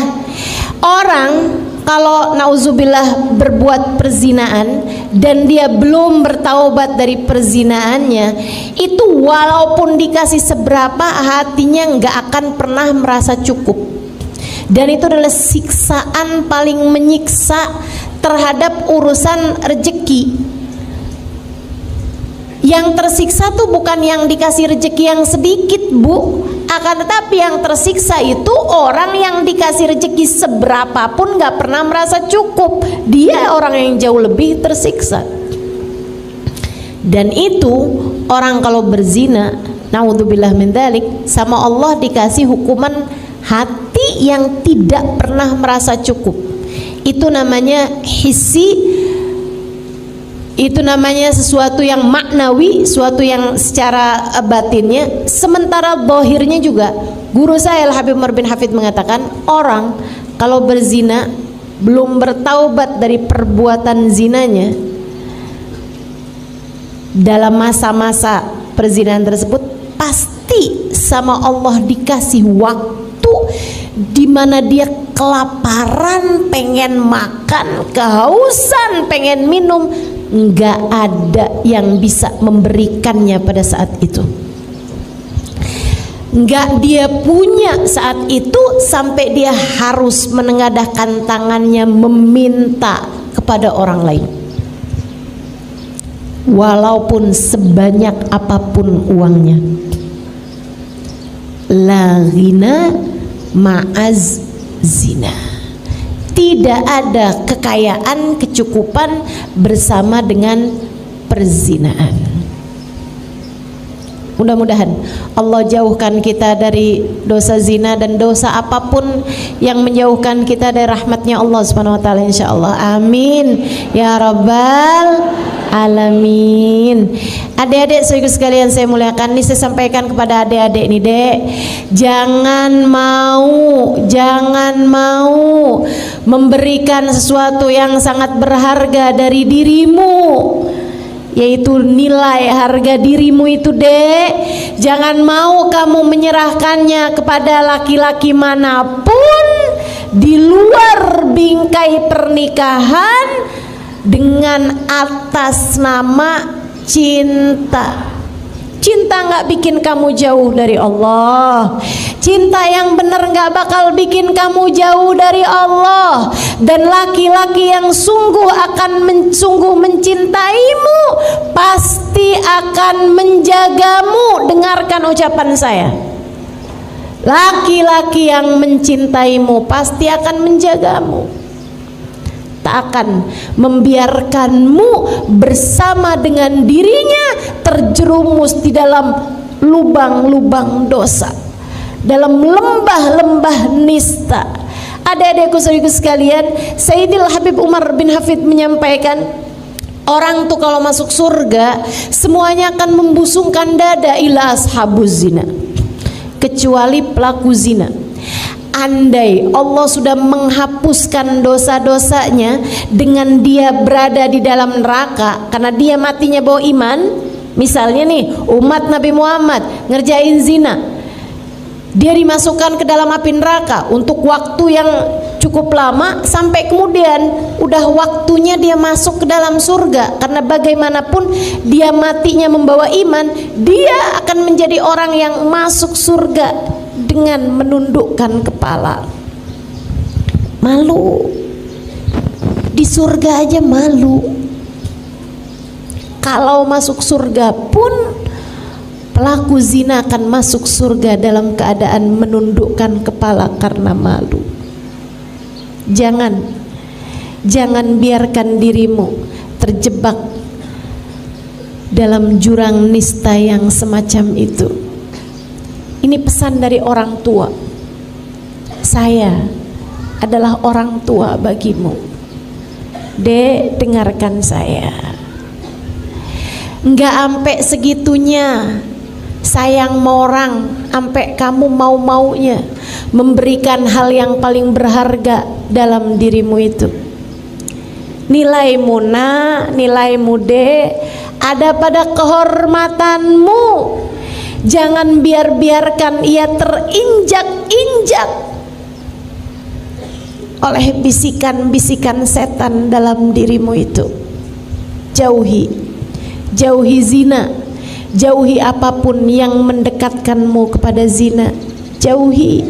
Orang kalau nauzubillah berbuat perzinaan dan dia belum bertaubat dari perzinaannya, itu walaupun dikasih seberapa, hatinya nggak akan pernah merasa cukup. Dan itu adalah siksaan paling menyiksa terhadap urusan rezeki. Yang tersiksa tuh bukan yang dikasih rezeki yang sedikit, Bu, akan tetapi yang tersiksa itu orang yang dikasih rezeki seberapapun gak pernah merasa cukup. Dia orang yang jauh lebih tersiksa. Dan itu orang kalau berzina, naudzubillah min dzalik, sama Allah dikasih hukuman hati yang tidak pernah merasa cukup. Itu namanya hissi. Itu namanya sesuatu yang maknawi, sesuatu yang secara batinnya. Sementara zahirnya juga, guru saya Al-Habib Umar bin Hafid mengatakan, orang kalau berzina belum bertaubat dari perbuatan zinanya, dalam masa-masa perzinahan tersebut pasti sama Allah dikasih waktu di mana dia kelaparan, pengen makan, kehausan, pengen minum. Nggak ada yang bisa memberikannya pada saat itu. Nggak dia punya saat itu sampai dia harus menengadahkan tangannya meminta kepada orang lain, walaupun sebanyak apapun uangnya. La ghina ma'az zina. Tidak ada kekayaan, kecukupan bersama dengan perzinaan. Mudah-mudahan Allah jauhkan kita dari dosa zina dan dosa apapun yang menjauhkan kita dari rahmatnya Allah Subhanahu wa taala, insyaallah. Amin ya rabbal alamin. Adik-adik saudara sekalian saya muliakan, ini saya sampaikan kepada adik-adik nih, Dek. Jangan mau memberikan sesuatu yang sangat berharga dari dirimu, yaitu nilai harga dirimu itu, Dek. Jangan mau kamu menyerahkannya kepada laki-laki manapun di luar bingkai pernikahan dengan atas nama cinta. Cinta nggak bikin kamu jauh dari Allah. Cinta yang benar nggak bakal bikin kamu jauh dari Allah. Dan laki-laki yang sungguh mencintaimu pasti akan menjagamu. Dengarkan ucapan saya. Laki-laki yang mencintaimu pasti akan menjagamu. Tak akan membiarkanmu bersama dengan dirinya terjerumus di dalam lubang-lubang dosa, dalam lembah-lembah nista. Adik-adikku saudaraku sekalian, Sayyidil Habib Umar bin Hafid menyampaikan, orang tuh kalau masuk surga semuanya akan membusungkan dada ila ashabuz zina, kecuali pelaku zina. Andai Allah sudah menghapuskan dosa-dosanya dengan dia berada di dalam neraka karena dia matinya bawa iman, misalnya nih umat Nabi Muhammad ngerjain zina, dia dimasukkan ke dalam api neraka untuk waktu yang cukup lama sampai kemudian udah waktunya dia masuk ke dalam surga, karena bagaimanapun dia matinya membawa iman, dia akan menjadi orang yang masuk surga dengan menundukkan kepala. Malu di surga aja malu. Kalau masuk surga pun pelaku zina akan masuk surga dalam keadaan menundukkan kepala karena malu. Jangan biarkan dirimu terjebak dalam jurang nista yang semacam itu. Ini pesan dari orang tua. Saya adalah orang tua bagimu. Dek, dengarkan saya. Nggak ampe segitunya sayang sama orang, ampe kamu mau-maunya memberikan hal yang paling berharga dalam dirimu itu. Nilaimu nak, nilaimu dek, ada pada kehormatanmu. Jangan biarkan ia terinjak-injak oleh bisikan-bisikan setan dalam dirimu itu. Jauhi zina, jauhi apapun yang mendekatkanmu kepada zina. Jauhi,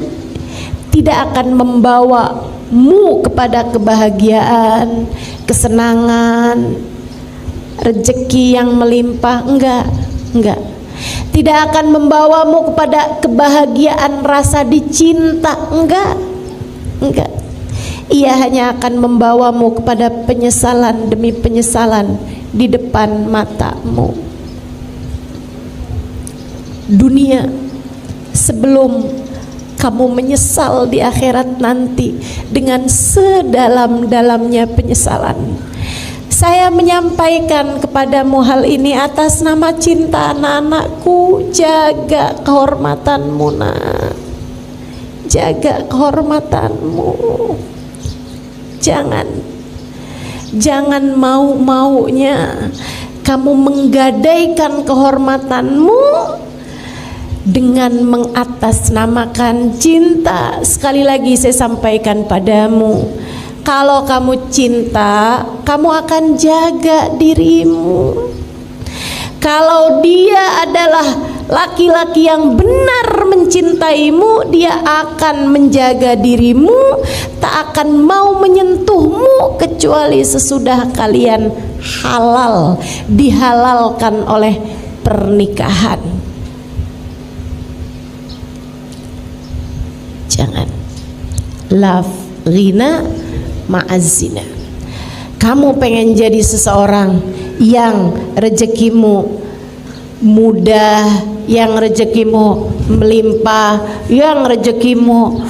tidak akan membawamu kepada kebahagiaan, kesenangan, rezeki yang melimpah. Enggak. Tidak akan membawamu kepada kebahagiaan rasa dicinta. Enggak. Ia hanya akan membawamu kepada penyesalan demi penyesalan di depan matamu. Dunia, sebelum kamu menyesal di akhirat nanti dengan sedalam-dalamnya penyesalan, saya menyampaikan kepadamu hal ini atas nama cinta anak-anakku. Jaga kehormatanmu nak, jaga kehormatanmu. Jangan mau-maunya kamu menggadaikan kehormatanmu dengan mengatasnamakan cinta. Sekali lagi saya sampaikan padamu, kalau kamu cinta, kamu akan jaga dirimu. Kalau dia adalah laki-laki yang benar mencintaimu, dia akan menjaga dirimu, tak akan mau menyentuhmu kecuali sesudah kalian halal, dihalalkan oleh pernikahan. Jangan love ghina ma'azina. Kamu pengen jadi seseorang yang rezekimu mudah, yang rezekimu melimpah, yang rezekimu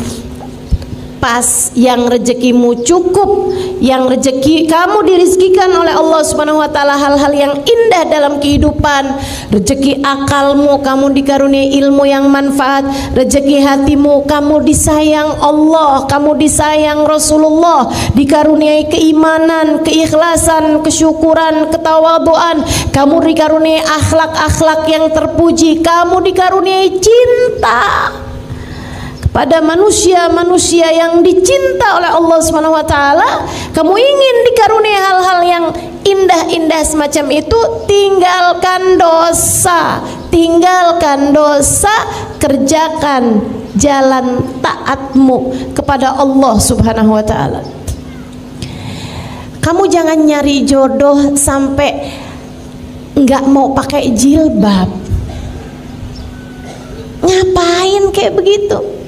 pas, yang rezekimu cukup, yang rezeki kamu dirizkikan oleh Allah Subhanahu wa taala hal-hal yang indah dalam kehidupan. Rezeki akalmu, kamu dikaruniai ilmu yang manfaat. Rezeki hatimu, kamu disayang Allah, kamu disayang Rasulullah, dikaruniai keimanan, keikhlasan, kesyukuran, ketawaduan. Kamu dikaruniai akhlak-akhlak yang terpuji, kamu dikaruniai cinta pada manusia-manusia yang dicinta oleh Allah Subhanahu wa taala. Kamu ingin dikaruniai hal-hal yang indah-indah semacam itu, tinggalkan dosa, kerjakan jalan taatmu kepada Allah Subhanahu wa taala. Kamu jangan nyari jodoh sampai nggak mau pakai jilbab. Ngapain kayak begitu?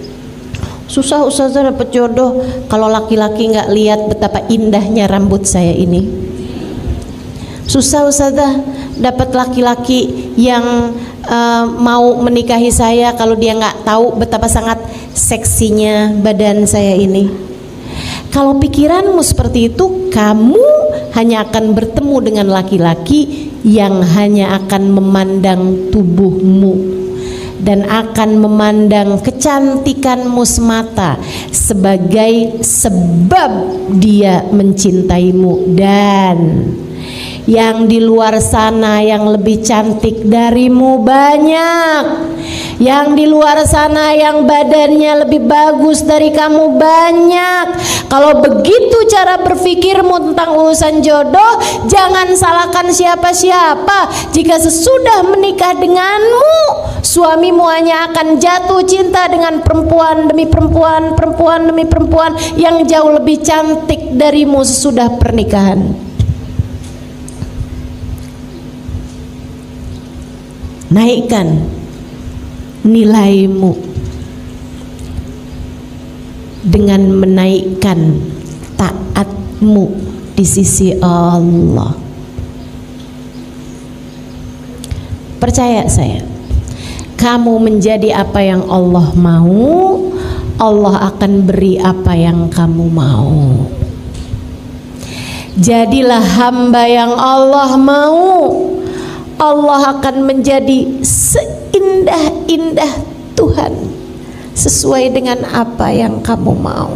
Susah ustazah dapat jodoh kalau laki-laki nggak lihat betapa indahnya rambut saya ini. Susah ustazah dapat laki-laki yang mau menikahi saya kalau dia nggak tahu betapa sangat seksinya badan saya ini. Kalau pikiranmu seperti itu, kamu hanya akan bertemu dengan laki-laki yang hanya akan memandang tubuhmu dan akan memandang kecantikanmu semata sebagai sebab dia mencintaimu. Dan yang di luar sana yang lebih cantik darimu banyak, yang di luar sana yang badannya lebih bagus dari kamu banyak. Kalau begitu cara berpikirmu tentang urusan jodoh, jangan salahkan siapa-siapa. Jika sesudah menikah denganmu, suamimu hanya akan jatuh cinta dengan perempuan demi perempuan, perempuan demi perempuan yang jauh lebih cantik darimu sesudah pernikahan. Naikkan nilaimu dengan menaikkan taatmu di sisi Allah. Percaya saya, kamu menjadi apa yang Allah mau, Allah akan beri apa yang kamu mau. Jadilah hamba yang Allah mau, Allah akan menjadi seindah-indah Tuhan sesuai dengan apa yang kamu mau.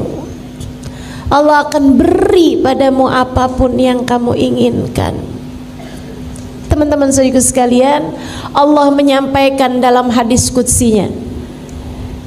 Allah akan beri padamu apapun yang kamu inginkan. Teman-teman saudaraku sekalian, Allah menyampaikan dalam hadis qudsinya,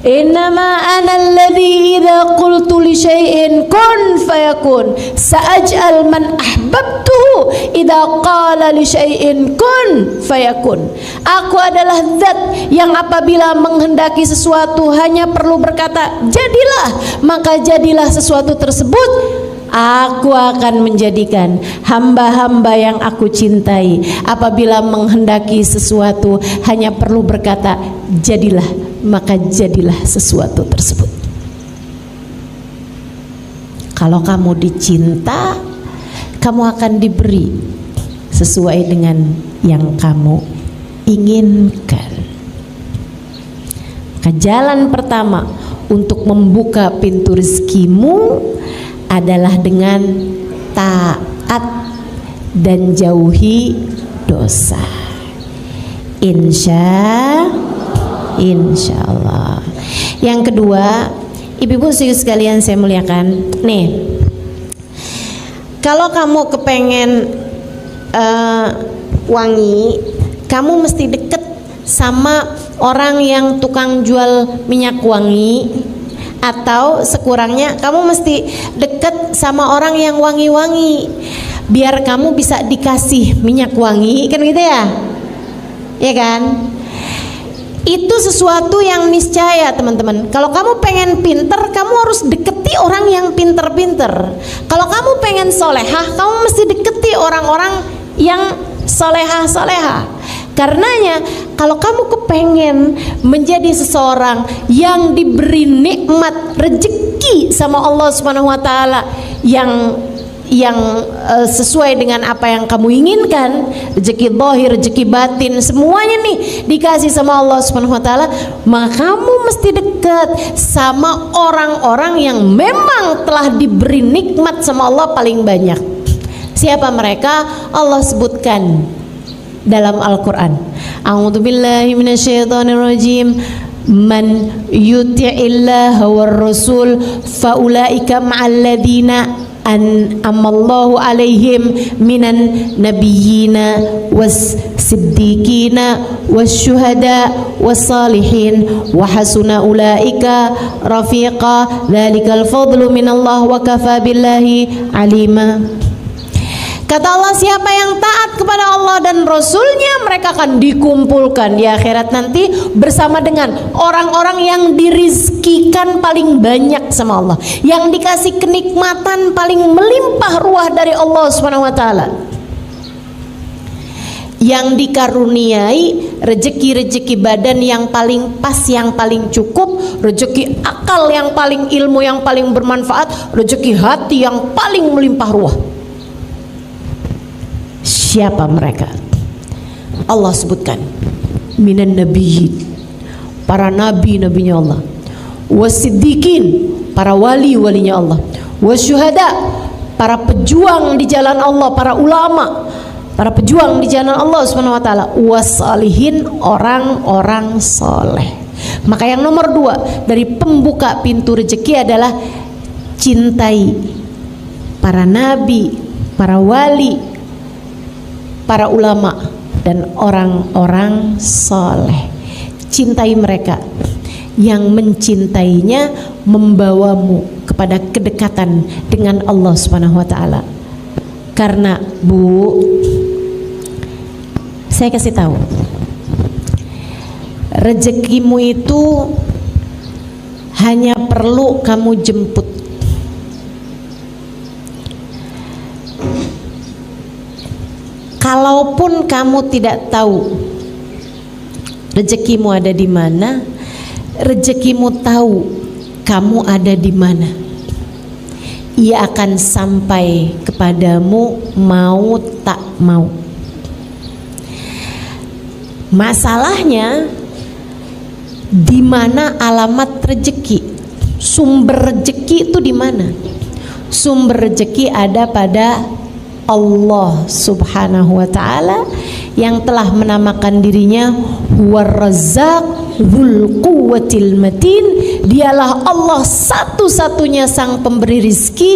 innama ana alladhi idza qultu li syai'in kun fayakun sa'aj'al man ahbabtuhu idza qala li syai'in kun fayakun. Aku adalah zat yang apabila menghendaki sesuatu hanya perlu berkata jadilah, maka jadilah sesuatu tersebut. Aku akan menjadikan hamba-hamba yang aku cintai apabila menghendaki sesuatu hanya perlu berkata jadilah, maka jadilah sesuatu tersebut. Kalau kamu dicinta, kamu akan diberi sesuai dengan yang kamu inginkan. Maka jalan pertama untuk membuka pintu rezekimu adalah dengan taat dan jauhi dosa. Insya Allah. Yang kedua, ibu-ibu sekalian saya muliakan, nih, kalau kamu kepengen wangi, kamu mesti deket sama orang yang tukang jual minyak wangi, atau sekurangnya kamu mesti deket sama orang yang wangi-wangi biar kamu bisa dikasih minyak wangi, kan gitu ya? Ya kan? Itu sesuatu yang niscaya, teman-teman. Kalau kamu pengen pinter, kamu harus deketi orang yang pinter-pinter. Kalau kamu pengen solehah, kamu mesti deketi orang-orang yang solehah-solehah. Karenanya kalau kamu kepengen menjadi seseorang yang diberi nikmat rezeki sama Allah Subhanahu wa taala yang sesuai dengan apa yang kamu inginkan, rezeki zahir, rezeki batin, semuanya nih dikasih sama Allah Subhanahu wa taala, maka kamu mesti dekat sama orang-orang yang memang telah diberi nikmat sama Allah paling banyak. Siapa mereka? Allah sebutkan dalam Al-Quran. A'udzubillahi minasyaitonirrajim. Man yuti'illaha war rasul faulaika ma'alladina an'amallahu alaihim minan nabiyyina was siddiqina was syuhada was salihin wa hasuna ulaika rafiqa dzalikal fadlu minallah wa kafa billahi alima. Kata Allah, siapa yang taat kepada Allah dan Rasulnya, mereka akan dikumpulkan di akhirat nanti bersama dengan orang-orang yang dirizkikan paling banyak sama Allah, yang dikasih kenikmatan paling melimpah ruah dari Allah Subhanahu wa taala, yang dikaruniai rezeki-rezeki badan yang paling pas, yang paling cukup, rezeki akal yang paling, ilmu yang paling bermanfaat, rezeki hati yang paling melimpah ruah. Siapa mereka? Allah sebutkan, minan nabiyyin, para nabi-nabinya Allah, wasiddiqin, para wali-walinya Allah, wasyuhada, para pejuang di jalan Allah, para ulama, para pejuang di jalan Allah Subhanahu wa taala, wasalihin, orang-orang soleh. Maka yang nomor 2 dari pembuka pintu rezeki adalah cintai para nabi, para wali, para ulama dan orang-orang soleh. Cintai mereka. Yang mencintainya membawamu kepada kedekatan dengan Allah Subhanahu wa taala. Karena Bu, saya kasih tahu, rezekimu itu hanya perlu kamu jemput. Kalaupun kamu tidak tahu rezekimu ada di mana, rezekimu tahu kamu ada di mana. Ia akan sampai kepadamu mau tak mau. Masalahnya di mana alamat rezeki? Sumber rezeki itu di mana? Sumber rezeki ada pada Allah Subhanahu wa ta'ala yang telah menamakan dirinya Huwar-Razzaq Dzul Quwwatil Matin. Dialah Allah satu-satunya sang pemberi rizki,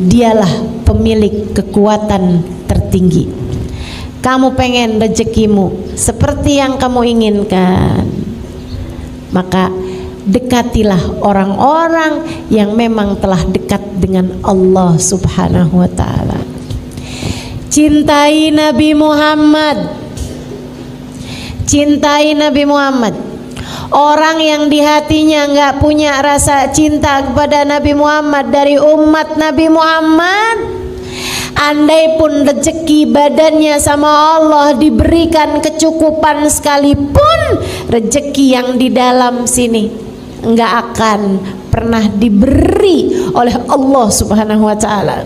dialah pemilik kekuatan tertinggi. Kamu pengen rezekimu seperti yang kamu inginkan, maka dekatilah orang-orang yang memang telah dekat dengan Allah Subhanahu wa ta'ala. Cintai Nabi Muhammad. Cintai Nabi Muhammad. Orang yang di hatinya nggak punya rasa cinta kepada Nabi Muhammad dari umat Nabi Muhammad, andai pun rezeki badannya sama Allah diberikan kecukupan sekalipun, rezeki yang di dalam sini nggak akan pernah diberi oleh Allah Subhanahu wa ta'ala.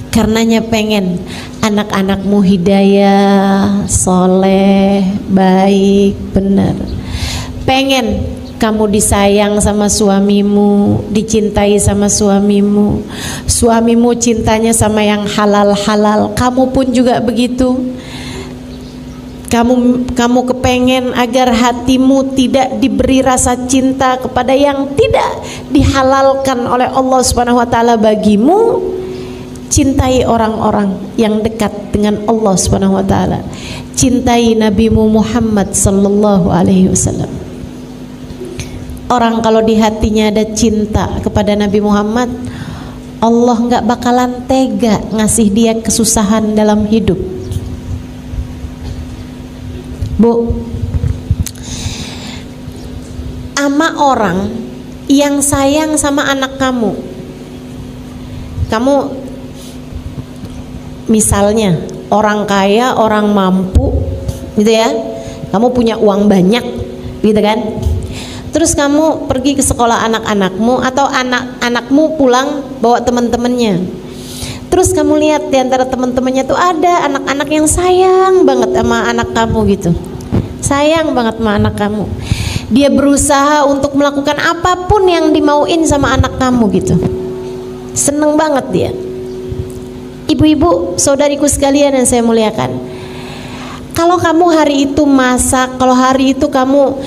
Karenanya pengen anak-anakmu hidayah, soleh, baik, benar. Pengen kamu disayang sama suamimu, dicintai sama suamimu, suamimu cintanya sama yang halal-halal, kamu pun juga begitu. Kamu kepengen agar hatimu tidak diberi rasa cinta kepada yang tidak dihalalkan oleh Allah Subhanahu wa ta'ala bagimu. Cintai orang-orang yang dekat dengan Allah Subhanahu wa ta'ala. Cintai Nabi Muhammad sallallahu alaihi wasallam. Orang kalau di hatinya ada cinta kepada Nabi Muhammad, Allah nggak bakalan tega ngasih dia kesusahan dalam hidup. Bu, ama orang yang sayang sama anak kamu, misalnya orang kaya, orang mampu gitu ya, kamu punya uang banyak gitu kan, terus kamu pergi ke sekolah anak-anakmu atau anak-anakmu pulang bawa teman-temannya, terus kamu lihat di antara teman-temannya tuh ada anak-anak yang sayang banget sama anak kamu gitu, sayang banget sama anak kamu, dia berusaha untuk melakukan apapun yang dimauin sama anak kamu gitu, seneng banget dia. Ibu-ibu, saudariku sekalian yang saya muliakan, kalau kamu hari itu masak, kalau hari itu kamu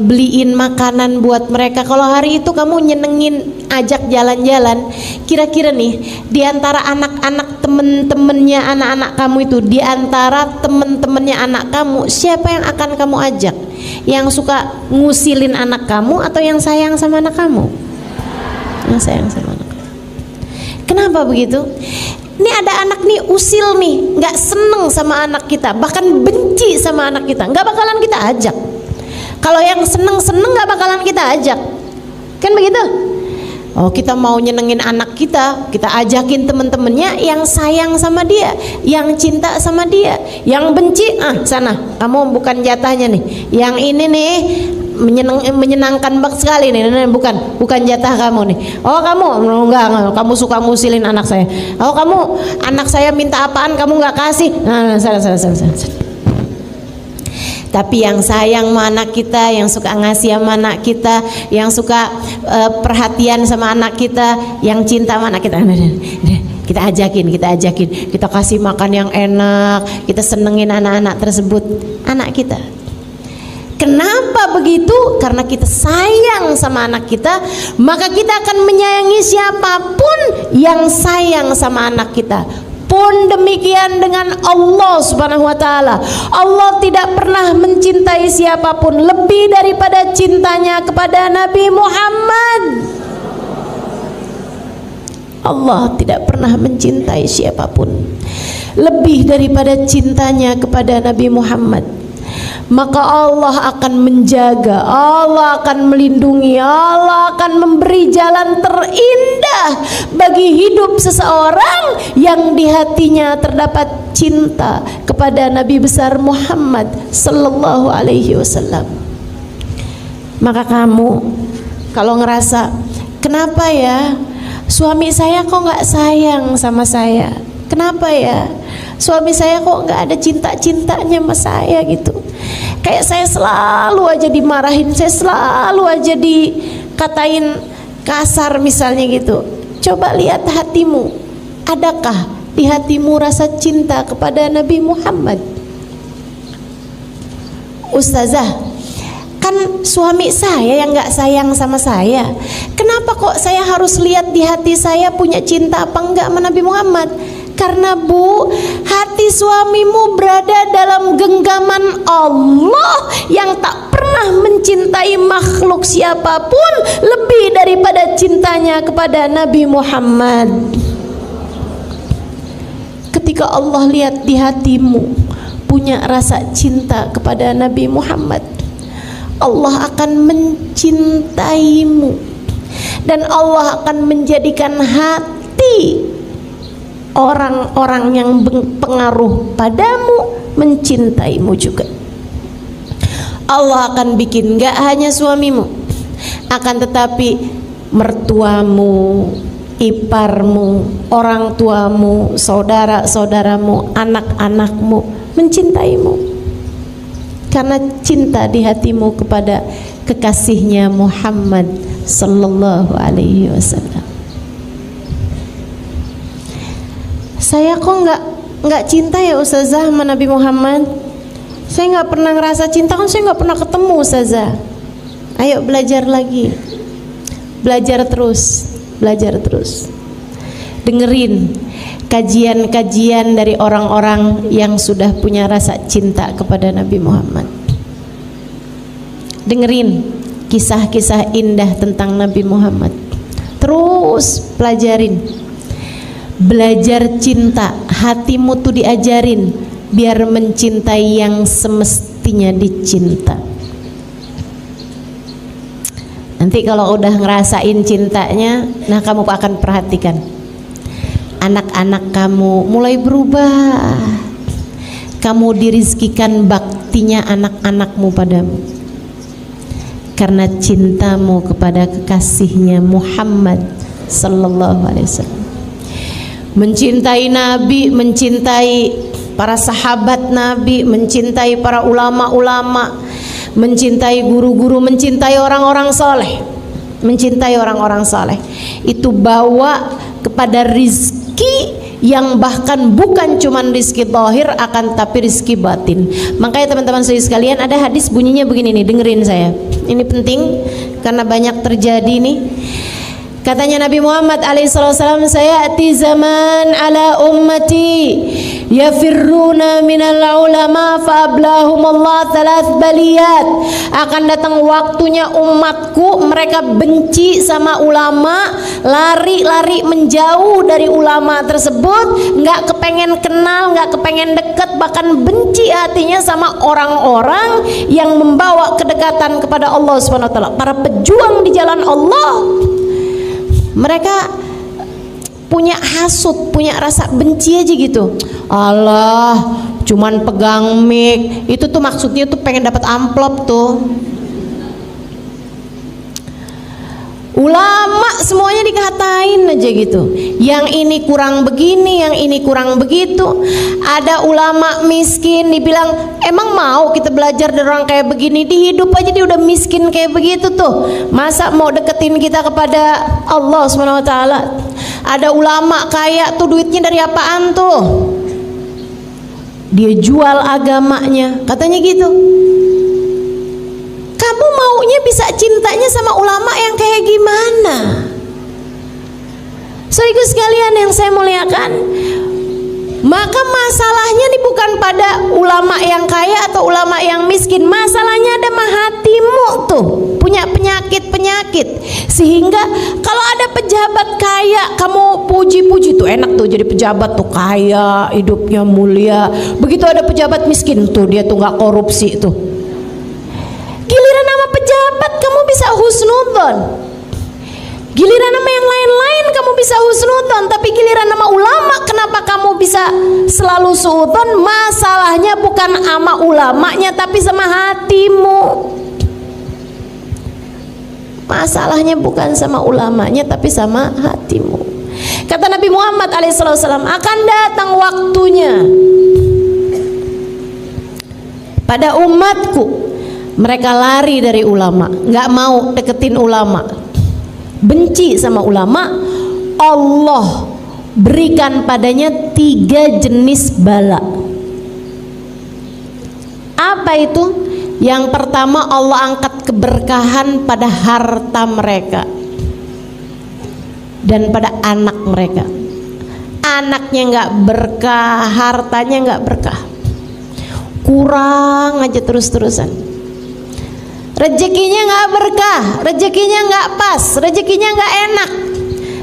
beliin makanan buat mereka, kalau hari itu kamu nyenengin, ajak jalan-jalan, kira-kira nih di antara anak-anak temen-temennya anak-anak kamu itu, di antara temen-temennya anak kamu, siapa yang akan kamu ajak? Yang suka ngusilin anak kamu atau yang sayang sama anak kamu? Yang sayang sama anak kamu. Kenapa begitu? Ini ada anak nih usil nih, nggak seneng sama anak kita, bahkan benci sama anak kita, nggak bakalan kita ajak. Kalau yang seneng-seneng nggak bakalan kita ajak, kan begitu? Oh, kita mau nyenengin anak kita, kita ajakin temen-temennya yang sayang sama dia, yang cinta sama dia. Yang benci, sana, kamu bukan jatahnya nih. Yang ini nih menyenangkan banget sekali nih, bukan jatah kamu nih. Oh kamu enggak, kamu suka ngusilin anak saya. Oh kamu, anak saya minta apaan kamu nggak kasih. Salah. Tapi yang sayang sama anak kita, yang suka ngasih sama anak kita, yang suka perhatian sama anak kita, yang cinta sama anak kita, kita ajakin, kita kasih makan yang enak, kita senengin anak-anak tersebut, anak kita. Kenapa begitu? Karena kita sayang sama anak kita, maka kita akan menyayangi siapapun yang sayang sama anak kita. Pun demikian dengan Allah Subhanahu wa ta'ala. Allah tidak pernah mencintai siapapun lebih daripada cintanya kepada Nabi Muhammad. Allah tidak pernah mencintai siapapun lebih daripada cintanya kepada Nabi Muhammad. Maka Allah akan menjaga, Allah akan melindungi, Allah akan memberi jalan terindah bagi hidup seseorang yang di hatinya terdapat cinta kepada Nabi besar Muhammad sallallahu alaihi wasallam. Maka kamu kalau ngerasa, kenapa ya suami saya kok nggak sayang sama saya, kenapa ya suami saya kok nggak ada cinta-cintanya sama saya gitu, kayak saya selalu aja dimarahin, saya selalu aja dikatain kasar misalnya gitu, Coba lihat hatimu, adakah di hatimu rasa cinta kepada Nabi Muhammad? Ustazah, kan suami saya yang gak sayang sama saya. Kenapa kok saya harus lihat di hati saya punya cinta apa enggak sama Nabi Muhammad? Karena Bu, hati suamimu berada dalam genggaman Allah yang tak pernah mencintai makhluk siapapun lebih daripada cintanya kepada Nabi Muhammad. Ketika Allah lihat di hatimu punya rasa cinta kepada Nabi Muhammad, Allah akan mencintaimu dan Allah akan menjadikan hati orang-orang yang berpengaruh padamu mencintaimu juga. Allah akan bikin gak hanya suamimu, akan tetapi mertuamu, iparmu, orang tuamu, saudara-saudaramu, anak-anakmu mencintaimu karena cinta di hatimu kepada kekasihnya Muhammad sallallahu alaihi wasallam. Saya kok nggak cinta ya Ustazah sama Nabi Muhammad. Saya nggak pernah ngerasa cinta, kan saya nggak pernah ketemu Ustazah. Ayo belajar lagi, belajar terus, belajar terus. Dengerin kajian-kajian dari orang-orang yang sudah punya rasa cinta kepada Nabi Muhammad. Dengerin kisah-kisah indah tentang Nabi Muhammad. Terus pelajarin. Belajar cinta, hatimu tuh diajarin biar mencintai yang semestinya dicinta. Nanti kalau udah ngerasain cintanya, nah kamu akan perhatikan anak-anak kamu mulai berubah. Kamu dirizkikan baktinya anak-anakmu padamu karena cintamu kepada kekasihnya Muhammad sallallahu alaihi wasallam. Mencintai Nabi, mencintai para sahabat Nabi, mencintai para ulama-ulama, mencintai guru-guru, mencintai orang-orang soleh, mencintai orang-orang soleh, itu bawa kepada rizki yang bahkan bukan cuman rizki zahir, akan tapi rizki batin. Makanya teman-teman sekalian, ada hadis bunyinya begini nih, dengerin saya, ini penting karena banyak terjadi nih. Katanya Nabi Muhammad alaihissalam, sayati zaman ala ummati yafirruna minal ulama faablahumullah thalath baliyat. Akan datang waktunya umatku mereka benci sama ulama, lari-lari menjauh dari ulama tersebut, nggak kepengen kenal, nggak kepengen deket, bahkan benci hatinya sama orang-orang yang membawa kedekatan kepada Allah SWT, para pejuang di jalan Allah. Mereka punya hasut, punya rasa benci aja gitu. Allah, cuman pegang mic, itu tuh maksudnya tuh pengen dapat amplop tuh. Ulama semuanya dikatain aja gitu. Yang ini kurang begini, yang ini kurang begitu. Ada ulama miskin dibilang, emang mau kita belajar dari orang kayak begini? Di hidup aja dia udah miskin kayak begitu tuh. Masa mau deketin kita kepada Allah SWT? Ada ulama kaya tuh, duitnya dari apaan tuh? Dia jual agamanya, katanya gitu. Kamu maunya bisa cintanya sama ulama yang kayak gimana? Saudaraku sekalian yang saya muliakan, maka masalahnya ini bukan pada ulama yang kaya atau ulama yang miskin. Masalahnya ada mah hatimu tuh punya penyakit-penyakit, sehingga kalau ada pejabat kaya kamu puji-puji tuh, enak tuh jadi pejabat tuh kaya, hidupnya mulia. Begitu ada pejabat miskin tuh, dia tuh nggak korupsi tuh. Giliran nama pejabat kamu bisa husnudzon, giliran nama yang lain-lain kamu bisa husnudzon, tapi giliran nama ulama kenapa kamu bisa selalu suudzon? Masalahnya bukan sama ulamanya tapi sama hatimu. Masalahnya bukan sama ulamanya tapi sama hatimu. Kata Nabi Muhammad alaihissalam, akan datang waktunya pada umatku mereka lari dari ulama, nggak mau deketin ulama, benci sama ulama. Allah berikan padanya 3 jenis bala. Apa itu? Yang pertama, Allah angkat keberkahan pada harta mereka dan pada anak mereka. Anaknya nggak berkah, hartanya nggak berkah, kurang aja terus-terusan. Rezekinya nggak berkah, rezekinya nggak pas, rezekinya nggak enak.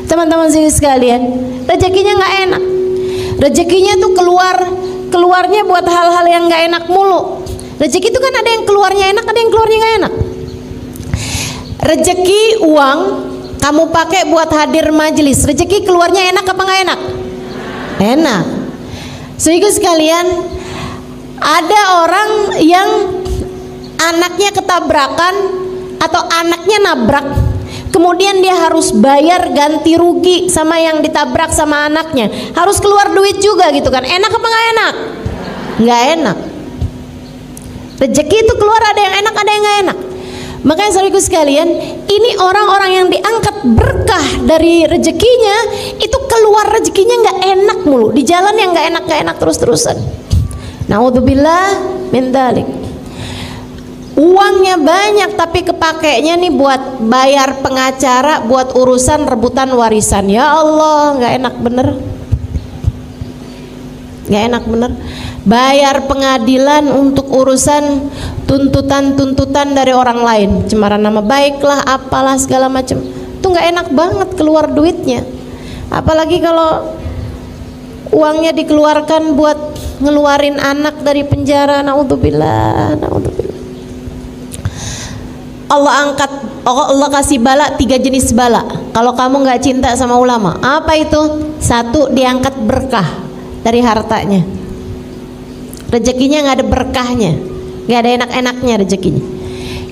Teman-teman sekalian, rezekinya nggak enak. Rezekinya tuh keluarnya buat hal-hal yang nggak enak mulu. Rezeki itu kan ada yang keluarnya enak, ada yang keluarnya nggak enak. Rezeki uang kamu pakai buat hadir majelis, rezeki keluarnya enak apa nggak enak? Enak. Saudara sekalian, ada orang yang anaknya ketabrakan atau anaknya nabrak, kemudian dia harus bayar ganti rugi sama yang ditabrak sama anaknya, harus keluar duit juga gitu kan. Enak apa nggak enak? Nggak enak. Rezeki itu keluar ada yang enak, ada yang nggak enak. Makanya saudaraku sekalian, ini orang-orang yang diangkat berkah dari rezekinya, itu keluar rezekinya nggak enak mulu, di jalan yang nggak enak terus-terusan. Naudzubillah min dzalik. Uangnya banyak tapi kepakainya nih buat bayar pengacara, buat urusan rebutan warisan. Ya Allah, nggak enak bener. Nggak enak bener. Bayar pengadilan untuk urusan tuntutan dari orang lain, cemaran nama baik lah, apalah segala macam. Itu nggak enak banget keluar duitnya. Apalagi kalau uangnya dikeluarkan buat ngeluarin anak dari penjara. Naudzubillah. Allah kasih bala, 3 jenis bala. Kalau kamu nggak cinta sama ulama, apa itu? 1, diangkat berkah dari hartanya. Rezekinya nggak ada berkahnya, nggak ada enak-enaknya rezekinya.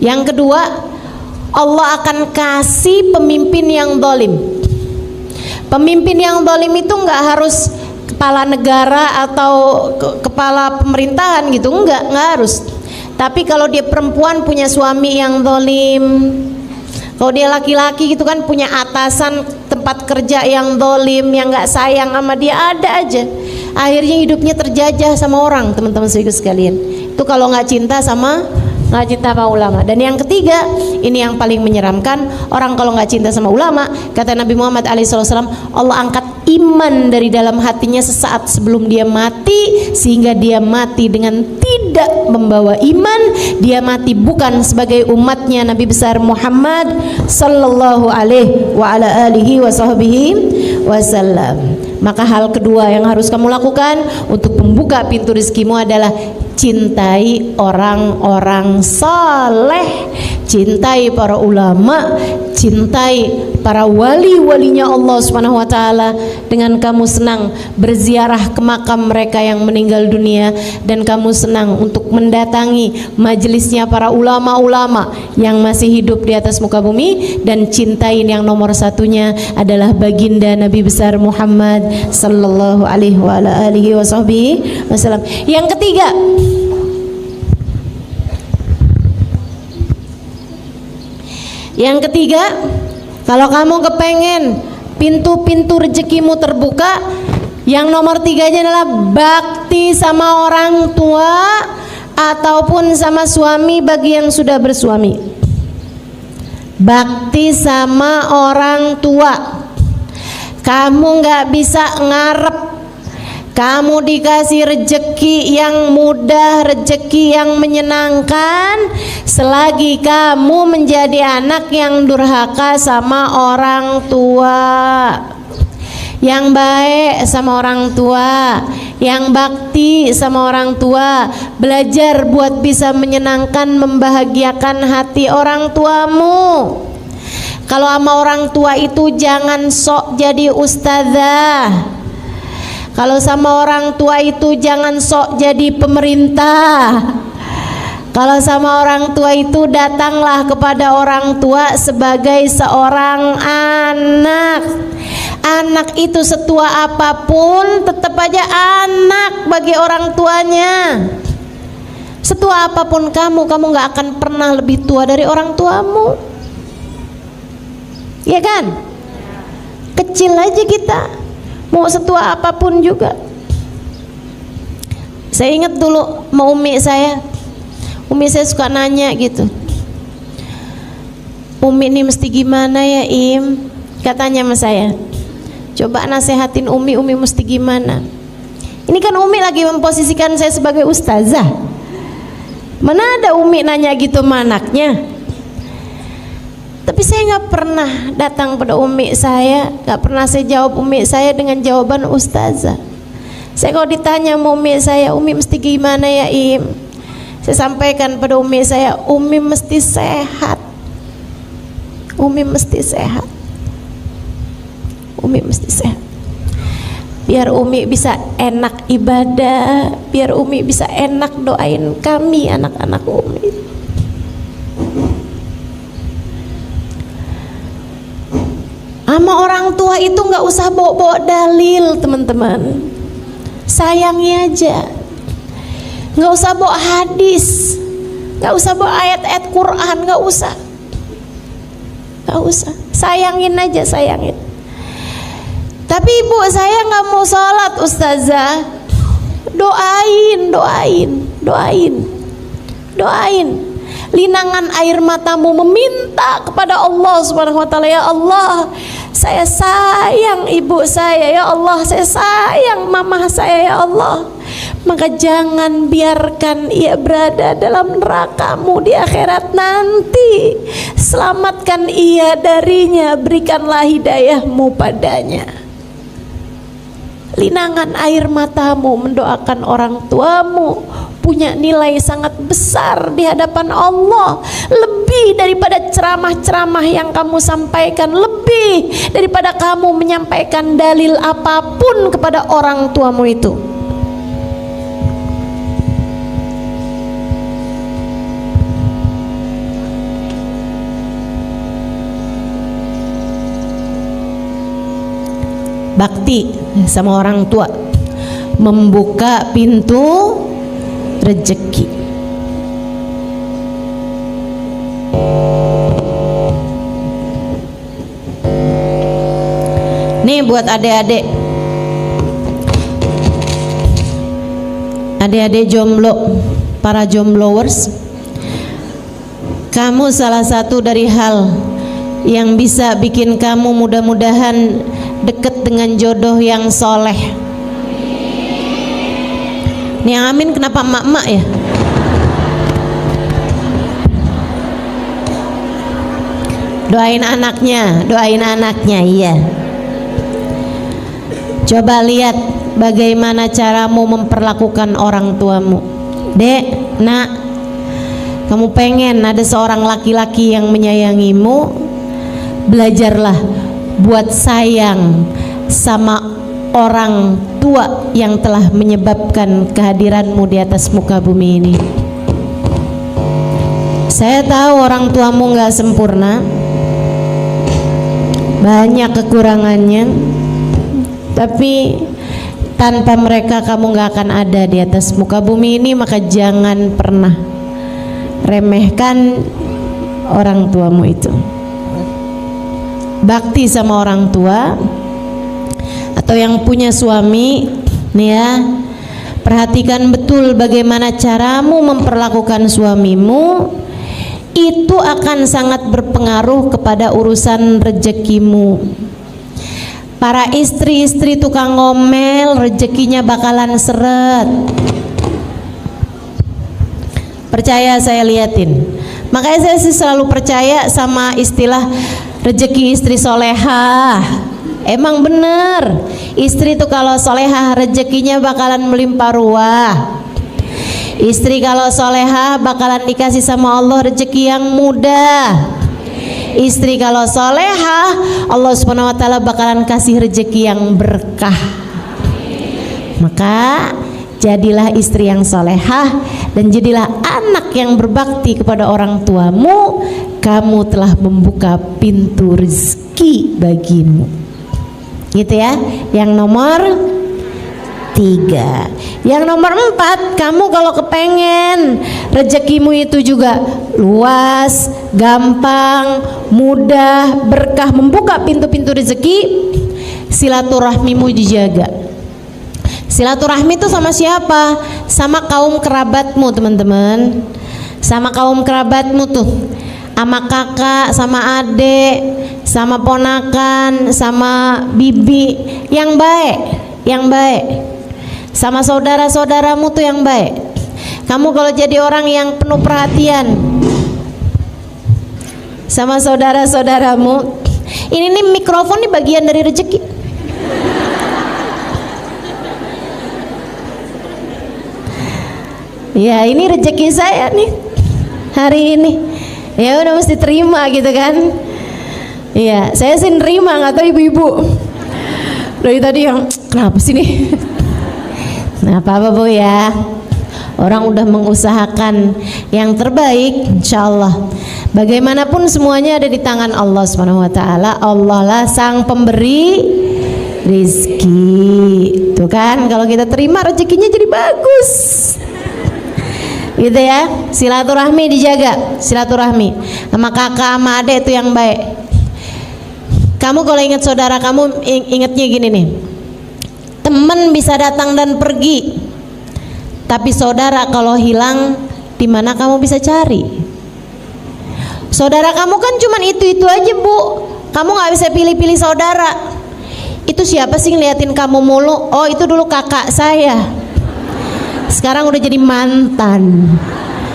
Yang kedua, Allah akan kasih pemimpin yang zalim. Pemimpin yang zalim itu nggak harus kepala negara atau kepala pemerintahan gitu, nggak harus. Tapi kalau dia perempuan punya suami yang zalim, kalau dia laki-laki gitu kan punya atasan tempat kerja yang zalim, yang nggak sayang sama dia, ada aja. Akhirnya hidupnya terjajah sama orang, teman-teman sekalian. Itu kalau nggak cinta sama ulama. Dan yang ketiga, ini yang paling menyeramkan, orang kalau nggak cinta sama ulama, kata Nabi Muhammad SAW, Allah angkat iman dari dalam hatinya sesaat sebelum dia mati, sehingga dia mati dengan tidak membawa iman. Dia mati bukan sebagai umatnya Nabi besar Muhammad sallallahu alaihi wa ala alihi wa sahbihi wasallam. Maka hal kedua yang harus kamu lakukan untuk membuka pintu rezekimu adalah cintai orang-orang saleh, cintai para ulama, cintai para wali-walinya Allah Subhanahu wa taala, dengan kamu senang berziarah ke makam mereka yang meninggal dunia, dan kamu senang untuk mendatangi majelisnya para ulama-ulama yang masih hidup di atas muka bumi, dan cintain yang nomor satunya adalah baginda Nabi besar Muhammad sallallahu alaihi wa ala alihi wasallam. Yang ketiga, kalau kamu kepengen pintu-pintu rezekimu terbuka, yang nomor 3-nya adalah bakti sama orang tua ataupun sama suami bagi yang sudah bersuami. Bakti sama orang tua. Kamu nggak bisa ngarep kamu dikasih rezeki yang mudah, rezeki yang menyenangkan, selagi kamu menjadi anak yang durhaka sama orang tua. Yang baik sama orang tua, yang bakti sama orang tua. Belajar buat bisa menyenangkan, membahagiakan hati orang tuamu. Kalau sama orang tua itu jangan sok jadi ustazah. Kalau sama orang tua itu jangan sok jadi pemerintah. Kalau sama orang tua itu datanglah kepada orang tua sebagai seorang anak. Anak itu setua apapun tetap aja anak bagi orang tuanya. Setua apapun kamu gak akan pernah lebih tua dari orang tuamu. Iya kan? Kecil aja kita, mau setua apapun juga. Saya ingat dulu sama umi saya suka nanya gitu, Umi ini mesti gimana ya Im? Katanya sama saya, coba nasehatin Umi mesti gimana? Ini kan Umi lagi memposisikan saya sebagai ustazah. Mana ada Umi nanya gitu sama anaknya? Tapi saya nggak pernah datang pada Umi saya, nggak pernah saya jawab Umi saya dengan jawaban ustazah. Saya kalau ditanya sama Umi saya, Umi mesti gimana ya Im? Saya sampaikan pada Umi saya, Umi mesti sehat. Umi mesti sehat. Umi mesti sehat. Biar Umi bisa enak ibadah, biar Umi bisa enak doain kami anak-anak Umi. Sama orang tua itu nggak usah bawa-bawa dalil, teman-teman. Sayangi aja. Nggak usah bawa hadis, nggak usah bawa ayat-ayat Quran, nggak usah. Nggak usah. Sayangin aja, sayangin. Tapi ibu saya nggak mau sholat, ustazah. Doain. Linangan air matamu meminta kepada Allah Subhanahu wa taala, ya Allah, saya sayang ibu saya, ya Allah, saya sayang mama saya, ya Allah. Maka jangan biarkan ia berada dalam neraka-Mu di akhirat nanti. Selamatkan ia darinya, berikanlah hidayah-Mu padanya. Linangan air matamu mendoakan orang tuamu punya nilai sangat besar di hadapan Allah, lebih daripada ceramah-ceramah yang kamu sampaikan, lebih daripada kamu menyampaikan dalil apapun kepada orang tuamu itu. Bakti sama orang tua membuka pintu rezeki. Nih buat adik-adik jomblo, para jombloers, kamu salah satu dari hal yang bisa bikin kamu mudah-mudahan dekat dengan jodoh yang soleh. Nih yang amin kenapa emak-emak ya? Doain anaknya, iya. Coba lihat bagaimana caramu memperlakukan orang tuamu. Dek, nak, kamu pengen ada seorang laki-laki yang menyayangimu, belajarlah buat sayang sama orang tua yang telah menyebabkan kehadiranmu di atas muka bumi ini. Saya tahu orang tuamu gak sempurna, banyak kekurangannya, tapi tanpa mereka kamu gak akan ada di atas muka bumi ini. Maka jangan pernah remehkan orang tuamu itu. Bakti sama orang tua. Atau yang punya suami nih ya, perhatikan betul bagaimana caramu memperlakukan suamimu. Itu akan sangat berpengaruh kepada urusan rezekimu. Para istri-istri tukang ngomel, rezekinya bakalan seret. Percaya, saya liatin. Makanya saya sih selalu percaya sama istilah rezeki istri solehah. Emang bener, istri tuh kalau solehah rezekinya bakalan melimpah ruah. Istri kalau solehah bakalan dikasih sama Allah rezeki yang mudah. Istri kalau solehah, Allah Subhanahu wa taala bakalan kasih rezeki yang berkah. Maka jadilah istri yang solehah dan jadilah anak yang berbakti kepada orang tuamu. Kamu telah membuka pintu rezeki bagimu. Gitu ya. Yang nomor 3. Yang nomor 4, kamu kalau kepengen rezekimu itu juga luas, gampang, mudah, berkah, membuka pintu-pintu rezeki, silaturahmimu dijaga. Silaturahmi itu sama siapa? Sama kaum kerabatmu, teman-teman. Sama kaum kerabatmu tuh, sama kakak, sama adik, sama ponakan, sama bibi, yang baik, yang baik. Sama saudara-saudaramu tuh yang baik. Kamu kalau jadi orang yang penuh perhatian sama saudara-saudaramu, ini nih mikrofon nih bagian dari rezeki. Ya, ini rezeki saya nih hari ini. Ya udah mesti terima gitu kan. Iya, saya sih nerima, nggak tahu ibu-ibu dari tadi yang kenapa sih nih. Nah, apa-apa Bu ya, orang udah mengusahakan yang terbaik, insyaallah. Bagaimanapun semuanya ada di tangan Allah Subhanahu wa taala. Allah lah sang pemberi rizki. Tuh kan, kalau kita terima rezekinya jadi bagus. Gitu ya. Silaturahmi dijaga, silaturahmi sama kakak sama adik itu yang baik. Kamu kalau ingat saudara kamu, ingatnya gini nih, teman bisa datang dan pergi, tapi saudara kalau hilang, di mana kamu bisa cari? Saudara kamu kan cuman itu aja Bu, kamu nggak bisa pilih-pilih saudara. Itu siapa sih ngeliatin kamu mulu? Oh itu dulu kakak saya, sekarang udah jadi mantan.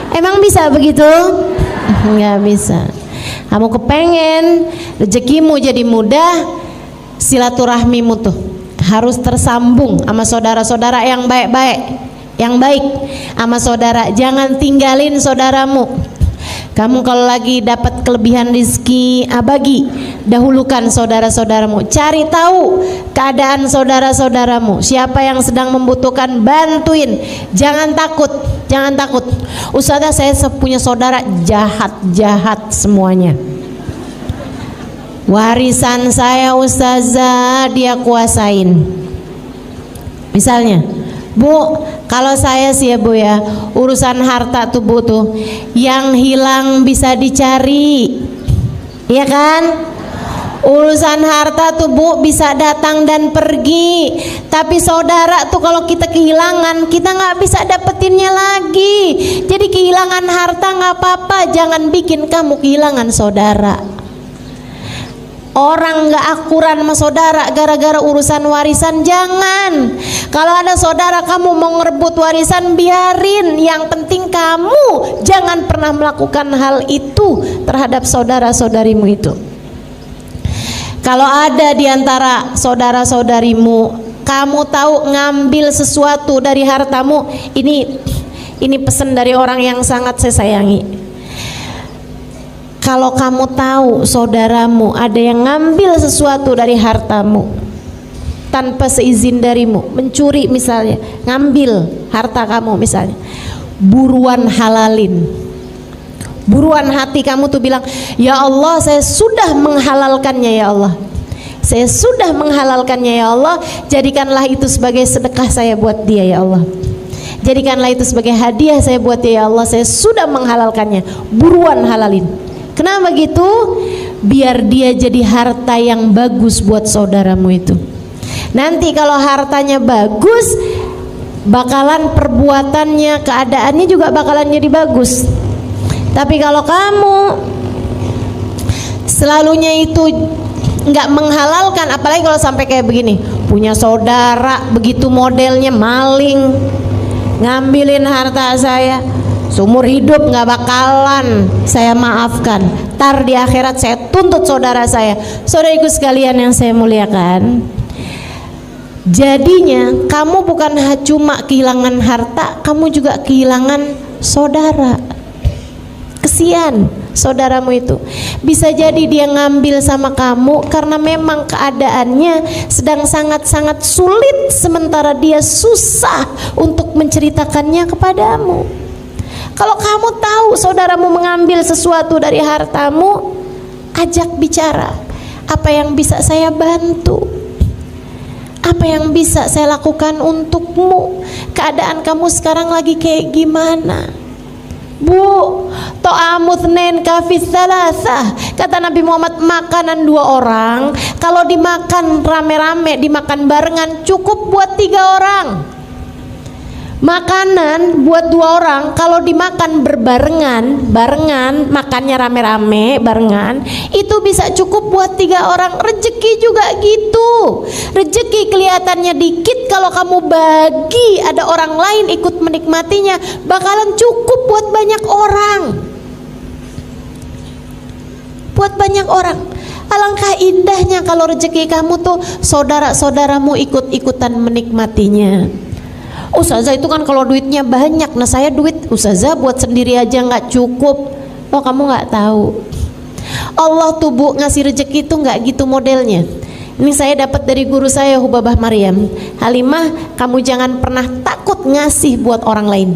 Emang bisa begitu? Nggak bisa. Kamu kepengen rezekimu jadi mudah, silaturahmimu tuh harus tersambung sama saudara-saudara yang baik-baik, yang baik sama saudara. Jangan tinggalin saudaramu. Kamu kalau lagi dapat kelebihan rezeki, bagi, dahulukan saudara-saudaramu. Cari tahu keadaan saudara-saudaramu, siapa yang sedang membutuhkan, bantuin. Jangan takut, jangan takut. Ustazah, saya punya saudara jahat-jahat semuanya. Warisan saya ustazah dia kuasain. Misalnya, Bu, kalau saya sih ya Bu ya, urusan harta tuh Bu tuh, yang hilang bisa dicari, iya kan? Urusan harta tuh Bu bisa datang dan pergi, tapi saudara tuh kalau kita kehilangan, kita nggak bisa dapetinnya lagi. Jadi kehilangan harta nggak apa-apa, jangan bikin kamu kehilangan saudara. Orang nggak akuran sama saudara gara-gara urusan warisan, jangan. Kalau ada saudara kamu mau ngerebut warisan, biarin. Yang penting kamu jangan pernah melakukan hal itu terhadap saudara-saudarimu itu. Kalau ada di antara saudara-saudarimu, kamu tahu ngambil sesuatu dari hartamu, ini pesan dari orang yang sangat saya sayangi. Kalau kamu tahu saudaramu ada yang ngambil sesuatu dari hartamu tanpa seizin darimu, mencuri misalnya, ngambil harta kamu misalnya, buruan halalin. Buruan hati kamu tuh bilang, ya Allah saya sudah menghalalkannya ya Allah, saya sudah menghalalkannya ya Allah, jadikanlah itu sebagai sedekah saya buat dia ya Allah, jadikanlah itu sebagai hadiah saya buat dia ya Allah, saya sudah menghalalkannya. Buruan halalin. Kenapa gitu? Biar dia jadi harta yang bagus buat saudaramu itu. Nanti kalau hartanya bagus, bakalan perbuatannya, keadaannya juga bakalan jadi bagus. Tapi kalau kamu selalunya itu nggak menghalalkan, apalagi kalau sampai kayak begini, punya saudara begitu modelnya maling, ngambilin harta saya, seumur hidup nggak bakalan saya maafkan. Tar di akhirat saya tuntut saudara saya. Saudariku sekalian yang saya muliakan, jadinya kamu bukan cuma kehilangan harta, kamu juga kehilangan saudara. Kesian saudaramu itu. Bisa jadi dia ngambil sama kamu karena memang keadaannya sedang sangat-sangat sulit, sementara dia susah untuk menceritakannya kepadamu. Kalau kamu tahu saudaramu mengambil sesuatu dari hartamu, ajak bicara. Apa yang bisa saya bantu? Apa yang bisa saya lakukan untukmu? Keadaan kamu sekarang lagi kayak gimana? Bu, to'amuthnen kafis salasah. Kata Nabi Muhammad, makanan 2 orang kalau dimakan rame-rame, dimakan barengan cukup buat 3 orang. Makanan buat 2 orang kalau dimakan barengan, makannya rame-rame barengan, itu bisa cukup buat 3 orang. Rezeki juga gitu. Rezeki kelihatannya dikit, kalau kamu bagi ada orang lain ikut menikmatinya, bakalan cukup buat banyak orang. Buat banyak orang. Alangkah indahnya kalau rezeki kamu tuh saudara-saudaramu ikut-ikutan menikmatinya. Ustazah itu kan kalau duitnya banyak. Nah saya duit Ustazah buat sendiri aja nggak cukup. Oh kamu nggak tahu, Allah tuh Bu ngasih rezeki itu nggak gitu modelnya. Ini saya dapat dari guru saya Hubabah Maryam. Halimah, kamu jangan pernah takut ngasih buat orang lain.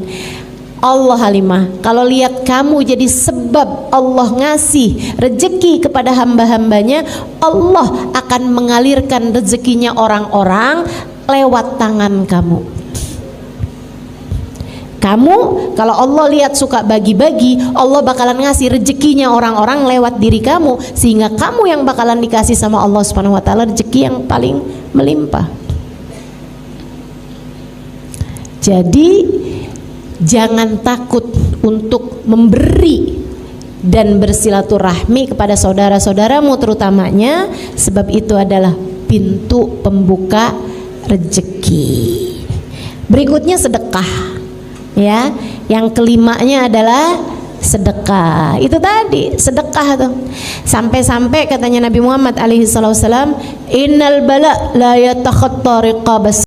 Allah Halimah, kalau lihat kamu jadi sebab Allah ngasih rezeki kepada hamba-hambanya, Allah akan mengalirkan rezekinya orang-orang lewat tangan kamu. Kamu kalau Allah lihat suka bagi-bagi, Allah bakalan ngasih rezekinya orang-orang lewat diri kamu, sehingga kamu yang bakalan dikasih sama Allah Subhanahu wa taala rezeki yang paling melimpah. Jadi jangan takut untuk memberi dan bersilaturahmi kepada saudara-saudaramu terutamanya, sebab itu adalah pintu pembuka rezeki. Berikutnya sedekah. Ya, yang kelimanya adalah sedekah. Itu tadi sedekah tuh. Sampai-sampai katanya Nabi Muhammad alaihi wasallam, innal bala la yatakhatta riqabas